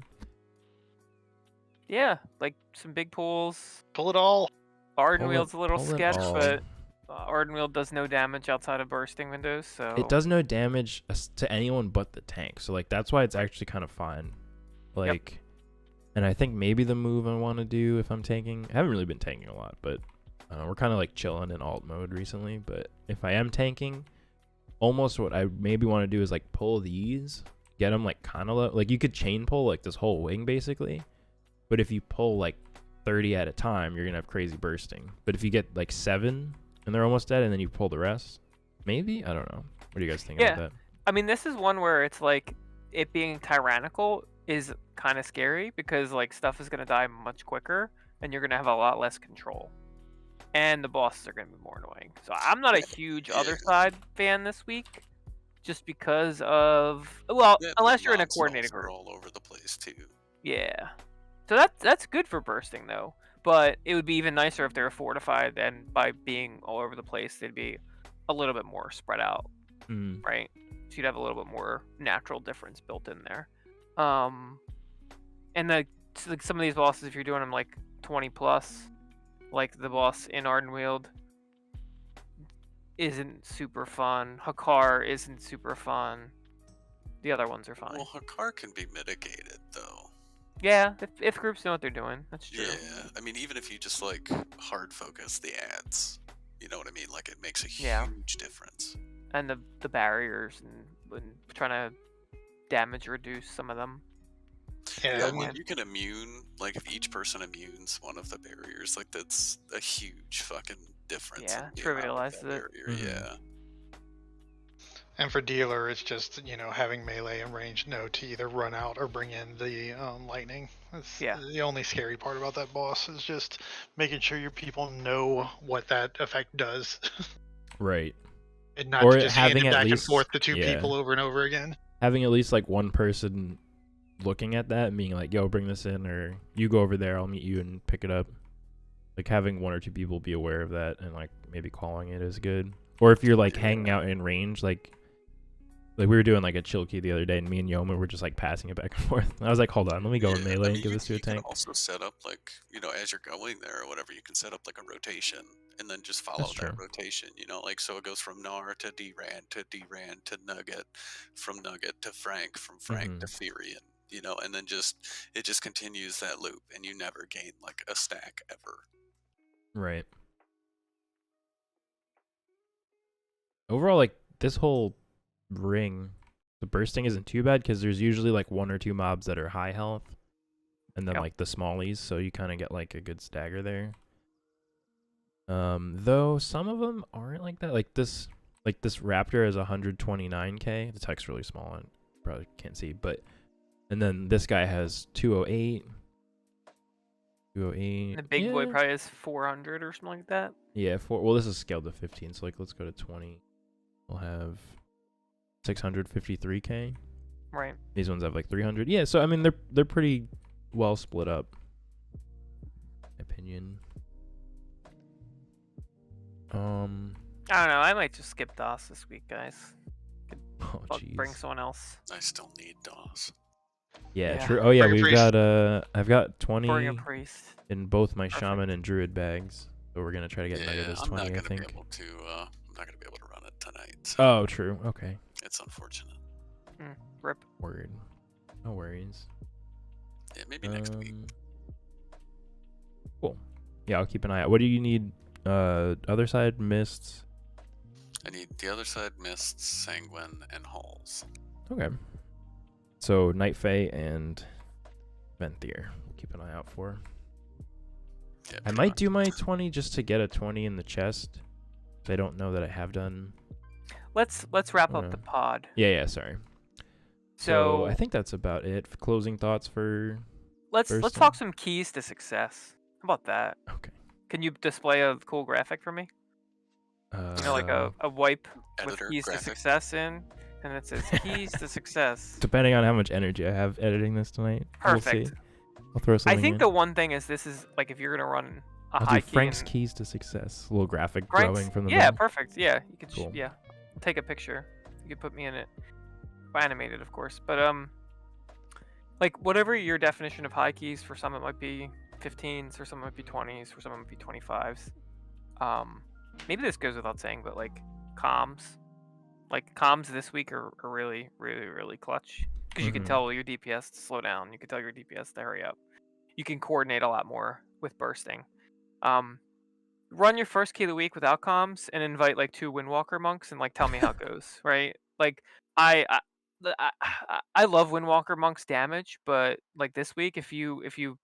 Yeah, like some big pulls. Pull it all. Ardenwield's a little pull it sketch, all. but Ardenwield does no damage outside of bursting windows, so It does no damage to anyone but the tank. So like that's why it's actually kind of fun. Like, and I think maybe the move I want to do if I'm tanking. I haven't really been tanking a lot, but we're kind of like chilling in alt mode recently. But if I am tanking, almost what I maybe want to do is like pull these, get them like kind of low. Like you could chain pull like this whole wing basically, but if you pull like 30 at a time, you're gonna have crazy bursting. But if you get like 7 and they're almost dead, and then you pull the rest, maybe, I don't know. What do you guys think about that? I mean, this is one where it's like it being tyrannical is kind of scary because like stuff is gonna die much quicker, and you're gonna have a lot less control, and the bosses are gonna be more annoying. So I'm not a huge other side fan this week, just because of unless you're in a coordinated group. All over the place too. Yeah, so that's good for bursting though. But it would be even nicer if they were fortified, and by being all over the place, they'd be a little bit more spread out, right? So you'd have a little bit more natural difference built in there. And like some of these bosses, if you're doing them like 20 plus, like the boss in Ardenwield, isn't super fun. Hakar isn't super fun. The other ones are fine. Well, Hakar can be mitigated though. Yeah, if groups know what they're doing, that's true. Yeah, I mean, even if you just like hard focus the ads, you know what I mean? Like it makes a huge difference. And the barriers and trying to damage reduce some of them. Yeah, I mean, you can immune, like if each person immunes one of the barriers, like that's a huge fucking difference. Yeah, trivializes it. Yeah. And for dealer, it's just, having melee and range know to either run out or bring in the lightning. That's the only scary part about that boss is just making sure your people know what that effect does. Right. And not to just hand it back and forth to two people over and over again. Having at least like one person looking at that and being like, yo, bring this in, or you go over there, I'll meet you and pick it up. Like having 1 or 2 people be aware of that and like maybe calling it is good. Or if you're like hanging out in range, like we were doing like a chill key the other day, and me and Yoma were just like passing it back and forth. And I was like, hold on, let me go in melee and give this to a tank. You can also set up like, as you're going there or whatever, you can set up like a rotation and then just follow that rotation, like so it goes from Nar to Drand to Nugget, from Nugget to Frank, from Frank to Firinn, and then it just continues that loop, and you never gain like a stack ever. Right. Overall, like this whole ring, the bursting isn't too bad because there's usually like 1 or 2 mobs that are high health, and then like the smallies, so you kind of get like a good stagger there. Though some of them aren't like that. Like this raptor has 129k. The text really small and probably can't see, and then this guy has 208. The big boy probably has 400 or something like that. Yeah, well, this is scaled to 15, so like let's go to 20. We'll have 653k. Right. These ones have like 300. Yeah, so I mean they're pretty well split up. Opinion. I don't know. I might just skip DOS this week, guys. Oh, jeez. Bring someone else. I still need DOS. Yeah, Yeah. true. Oh yeah, Bring a we've priest. got I've got 20 Bring a priest. in both my Perfect. shaman and druid bags. So we're gonna try to get Nugget as I'm 20, not I gonna think. be able to. I'm not gonna be able to run it tonight. So Oh, true. Okay. it's unfortunate. Rip. Word. No worries. Yeah, maybe next week. Cool. Yeah, I'll keep an eye out. What do you need? Other side mists. I need the other side mists, sanguine, and halls. Okay. So Night Fae and Venthyr. We'll keep an eye out for. Yeah, I pretty might much. do my 20 just to get a 20 in the chest. I don't know that I have done. Let's wrap up Okay. the pod. Yeah, sorry. So I think that's about it. Closing thoughts for. let's First talk thing. some keys to success. How about that? Okay. Can you display a cool graphic for me? You know, like a wipe with Editor keys graphic. to success in, and it says keys to success. Depending on how much energy I have editing this tonight. Perfect. We'll see. I'll throw I something think in. the one thing is this is like if you're gonna run a I'll high do key Frank's and keys to success. A little graphic Frank's- growing from the yeah, middle. perfect. Yeah, you could Cool. yeah, take a picture. You could put me in it, animated of course. But like whatever your definition of high keys, for some it might be 15s, for some it might be 20s, for some it might be 25s. Maybe this goes without saying, but like comms this week are really, really, really clutch because you can Mhm. tell your DPS to slow down. You can tell your DPS to hurry up. You can coordinate a lot more with bursting. Run your first key of the week without comms and invite like 2 Windwalker monks and like tell me how it goes. Right? Like I love Windwalker monks damage, but like this week, if you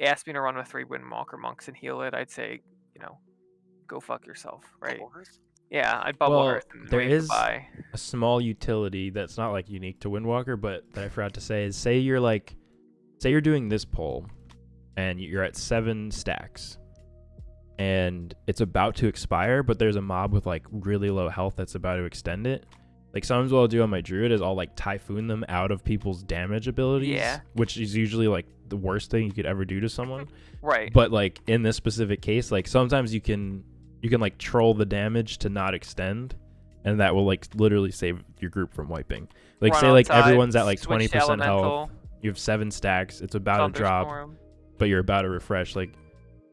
ask me to run with 3 Windwalker monks and heal it, I'd say go fuck yourself. Right? Bubble Earth? Yeah, I'd bubble Well, earth and there wave is goodbye. a small utility that's not like unique to Windwalker, but that I forgot to say is say you're doing this poll and you're at 7 stacks and it's about to expire, but there's a mob with like really low health that's about to extend it. Like sometimes what I'll do on my druid is I'll like typhoon them out of people's damage abilities, Yeah. which is usually like the worst thing you could ever do to someone. Right. But like in this specific case, like sometimes you can like troll the damage to not extend, and that will like literally save your group from wiping. Like Run say like outside, everyone's at like switch to 20% health, elemental, you have 7 stacks, it's about to drop, thunderstorm. but you're about to refresh. Like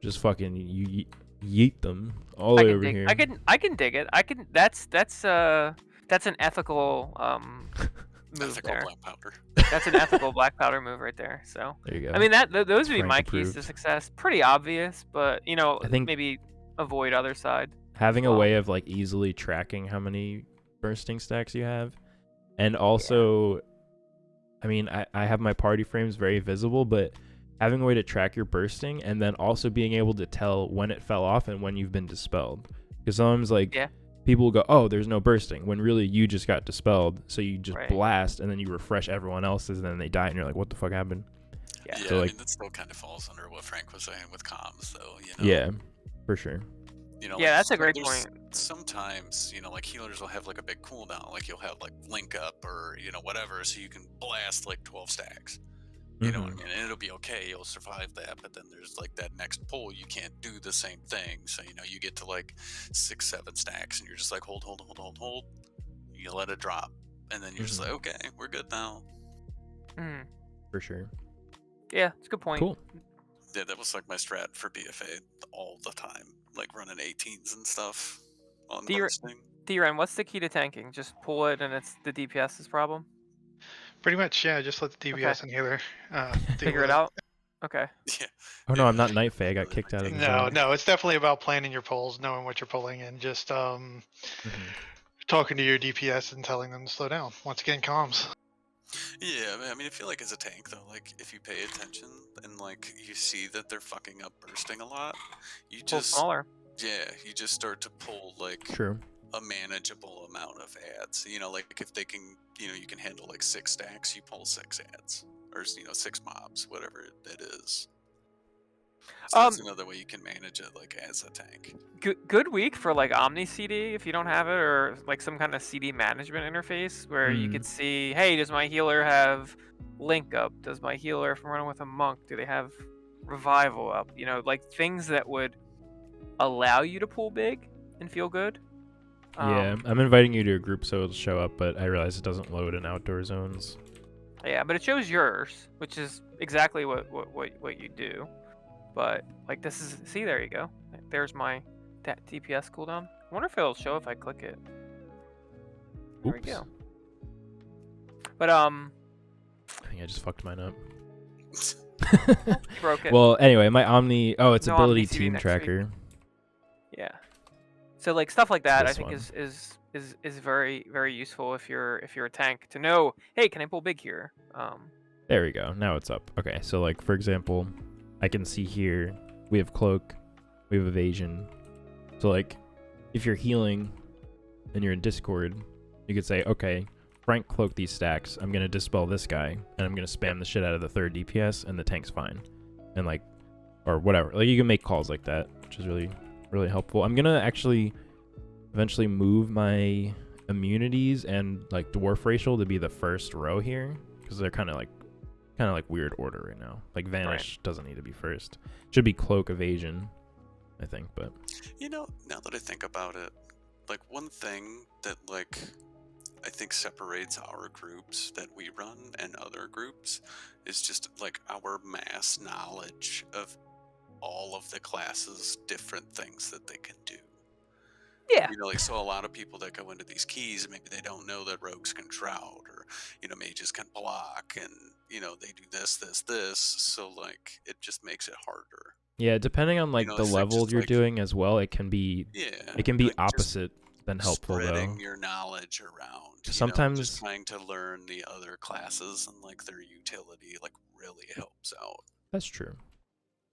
just fucking you yeet them all I the way can over dig. here. I can dig it. I can. That's an ethical move Ethical there. black powder. That's an ethical black powder move right there. So There you go. I mean those would be Frank my keys to approved. success. Pretty obvious, but I think- maybe avoid other side. having a well. way of like easily tracking how many bursting stacks you have, and also I mean I have my party frames very visible, but having a way to track your bursting and then also being able to tell when it fell off and when you've been dispelled, because sometimes like Yeah. people will go, oh, there's no bursting, when really you just got dispelled, so you just Right. blast and then you refresh everyone else's and then they die and you're like, what the fuck happened? Yeah. Yeah, So, I like- mean, that still kind of falls under what Frank was saying with comms, though. Yeah, for sure. Yeah, that's a so great there's point. Sometimes, like healers will have like a big cooldown, like you'll have like link up or whatever, so you can blast like 12 stacks. You know what I Mhm. mean? And it'll be okay, you'll survive that, but then there's like that next pull, you can't do the same thing. So, you get to like 6, 7 stacks and you're just like, hold. You let it drop. And then you're just Mhm. like, okay, we're good now. Mm. For sure. Yeah, it's a good point. Cool. Yeah, that was like my strat for BFA all the time, like running 18s and stuff on Do you- bursting. Theron, what's the key to tanking? Just pull it and it's the DPS's problem? Pretty much, yeah. Just let the DPS and healer deal Figure with it out? Okay. Yeah. Oh no, Yeah, I'm not Night Fae. I got kicked out of the No, zone. no, it's definitely about planning your pulls, knowing what you're pulling, and just Mhm. talking to your DPS and telling them to slow down. Once again, comms. Yeah, I mean, I feel like as a tank though, like if you pay attention and like you see that they're fucking up bursting a lot, you Pull just smaller. you just start to pull like True. a manageable amount of ads. Like if they can, you can handle like 6 stacks, you pull 6 ads or 6 mobs, whatever it is. So that's another way you can manage it, like as a tank. Good week for like Omni CD if you don't have it, or like some kind of CD management interface where you could see, hey, does my healer have link up? Does my healer, if I'm running with a monk, do they have revival up? Like things that would allow you to pull big and feel good. Yeah, I'm inviting you to a group so it'll show up, but I realize it doesn't load in outdoor zones. Yeah, but it shows yours, which is exactly what you do. But like this is there you go. There's my DPS cooldown. I wonder if it'll show if I click it. There we go. But I think I just fucked mine up. broke it. Well, anyway, my Omni. Oh, it's No ability Omni CV team next tracker. Yeah. So like stuff like that, I This think one. is very useful if you're a tank to know. Hey, can I pull big here? There we go. Now it's up. Okay, so like for example, I can see here we have cloak, we have evasion. So like, if you're healing and you're in Discord, you could say, okay, Frank cloak these stacks. I'm gonna dispel this guy, and I'm gonna spam the shit out of the 3rd DPS, and the tank's fine, and like, or whatever. Like you can make calls like that, which is really helpful. I'm gonna actually eventually move my immunities and like dwarf racial to be the first row here, because they're kind of like weird order right now. Like vanish doesn't need to be first. Should be cloak evasion, I think. But you know, now that I think about it, like one thing that like I think separates our groups that we run and other groups is just like our mass knowledge of all of the classes, different things that they can do. Yeah. You know, like, so a lot of people that go into these keys, maybe they don't know that rogues can shroud, or, you know, mages can block, and, you know, they do this. So, like, it just makes it harder. yeah, depending on like the level you're doing as well, it can be like opposite than helpful spreading though. your knowledge around. Sometimes just trying to learn the other classes and like their utility like really helps out. That's true.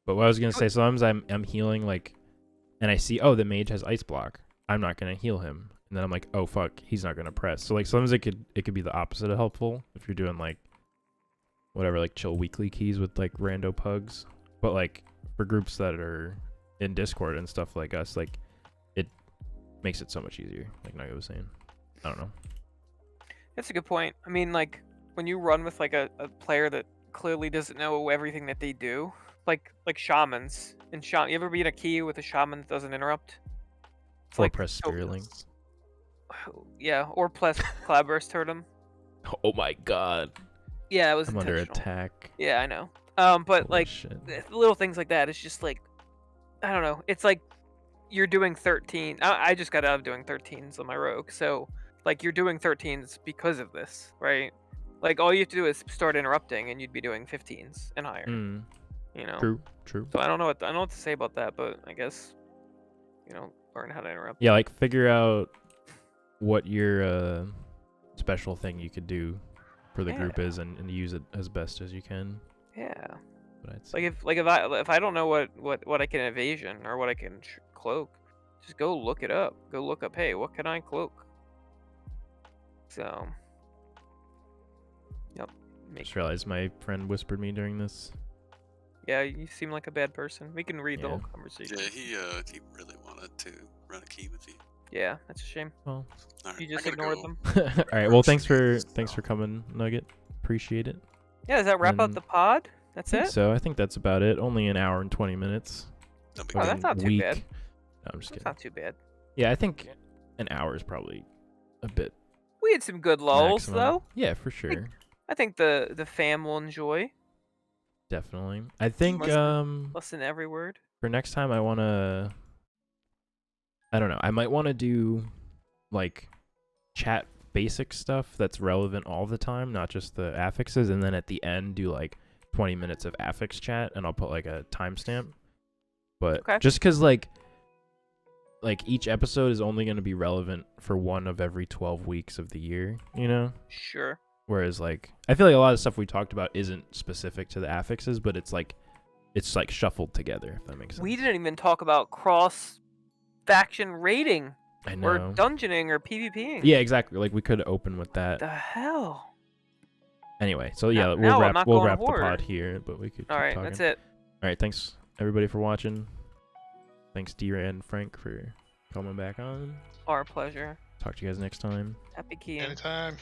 But what I was gonna say, sometimes I'm healing like, and I see, oh, the mage has ice block. I'm not gonna heal him, and then I'm like, oh fuck, he's not gonna press. So like sometimes it could be the opposite of helpful if you're doing like whatever, like chill weekly keys with like rando pugs. But like for groups that are in Discord and stuff like us, like it makes it so much easier. Like Nugget was saying, I don't know. That's a good point. I mean, like when you run with like a player that clearly doesn't know everything that they do, like shamans. And you ever be in a key with a shaman that doesn't interrupt? It's Or like press Spirit Links. Yeah, or plus Cloudburst hurt him. Oh my god. Yeah, it was I'm under intentional. attack. Yeah, I know. But Holy like shit. little things like that, it's just like, I don't know. It's like you're doing 13. I just got out of doing 13s on my rogue, so like you're doing 13s because of this, right? Like all you have to do is start interrupting, and you'd be doing 15s and higher. You know. True. So I don't know what to say about that, but I guess, you know, learn how to interrupt. Yeah, like figure out what your special thing you could do for the group is, and use it as best as you can. Yeah. But I'd say. Like if I don't know what I can evasion or what I can cloak, just go look it up. Go look up, hey, what can I cloak? So. Yep. Just realized my friend whispered me during this. Yeah, you seem like a bad person. We can read the whole Yeah, conversation. he really wanted to run a key with you. Yeah, that's a shame. Well, All right, You just I gotta ignored go. them. all right. Well, thanks for coming, Nugget. Appreciate it. Yeah, does that wrap up And the pod? That's it? So I think that's about it. Only an hour and 20 minutes. No big Oh, deal. that's not too week. bad. No, I'm just That's kidding. not too bad. Yeah, I think an hour is probably a bit We had some good lulls maximum. though. Yeah, for sure. I think the fam will enjoy. Definitely. I think Listen to every word. for next time I don't know. I might want to do like chat basic stuff that's relevant all the time, not just the affixes, and then at the end do like 20 minutes of affix chat, and I'll put like a timestamp. But just because like each episode is only going to be relevant for one of every 12 weeks of the year, you know? Sure. Whereas like I feel like a lot of stuff we talked about isn't specific to the affixes, but it's like shuffled together, if that makes sense. We didn't even talk about cross faction raiding I know. or dungeoning or PvPing. Yeah, exactly. Like we could open with that. The hell? Anyway, so yeah, Now I'm we'll not we'll going wrap the horde. pod here, but we could All keep right, talking. that's it. All right, thanks everybody for watching. Thanks Drand and Frank for coming back on. Our pleasure. Talk to you guys next time. Happy keying. Anytime.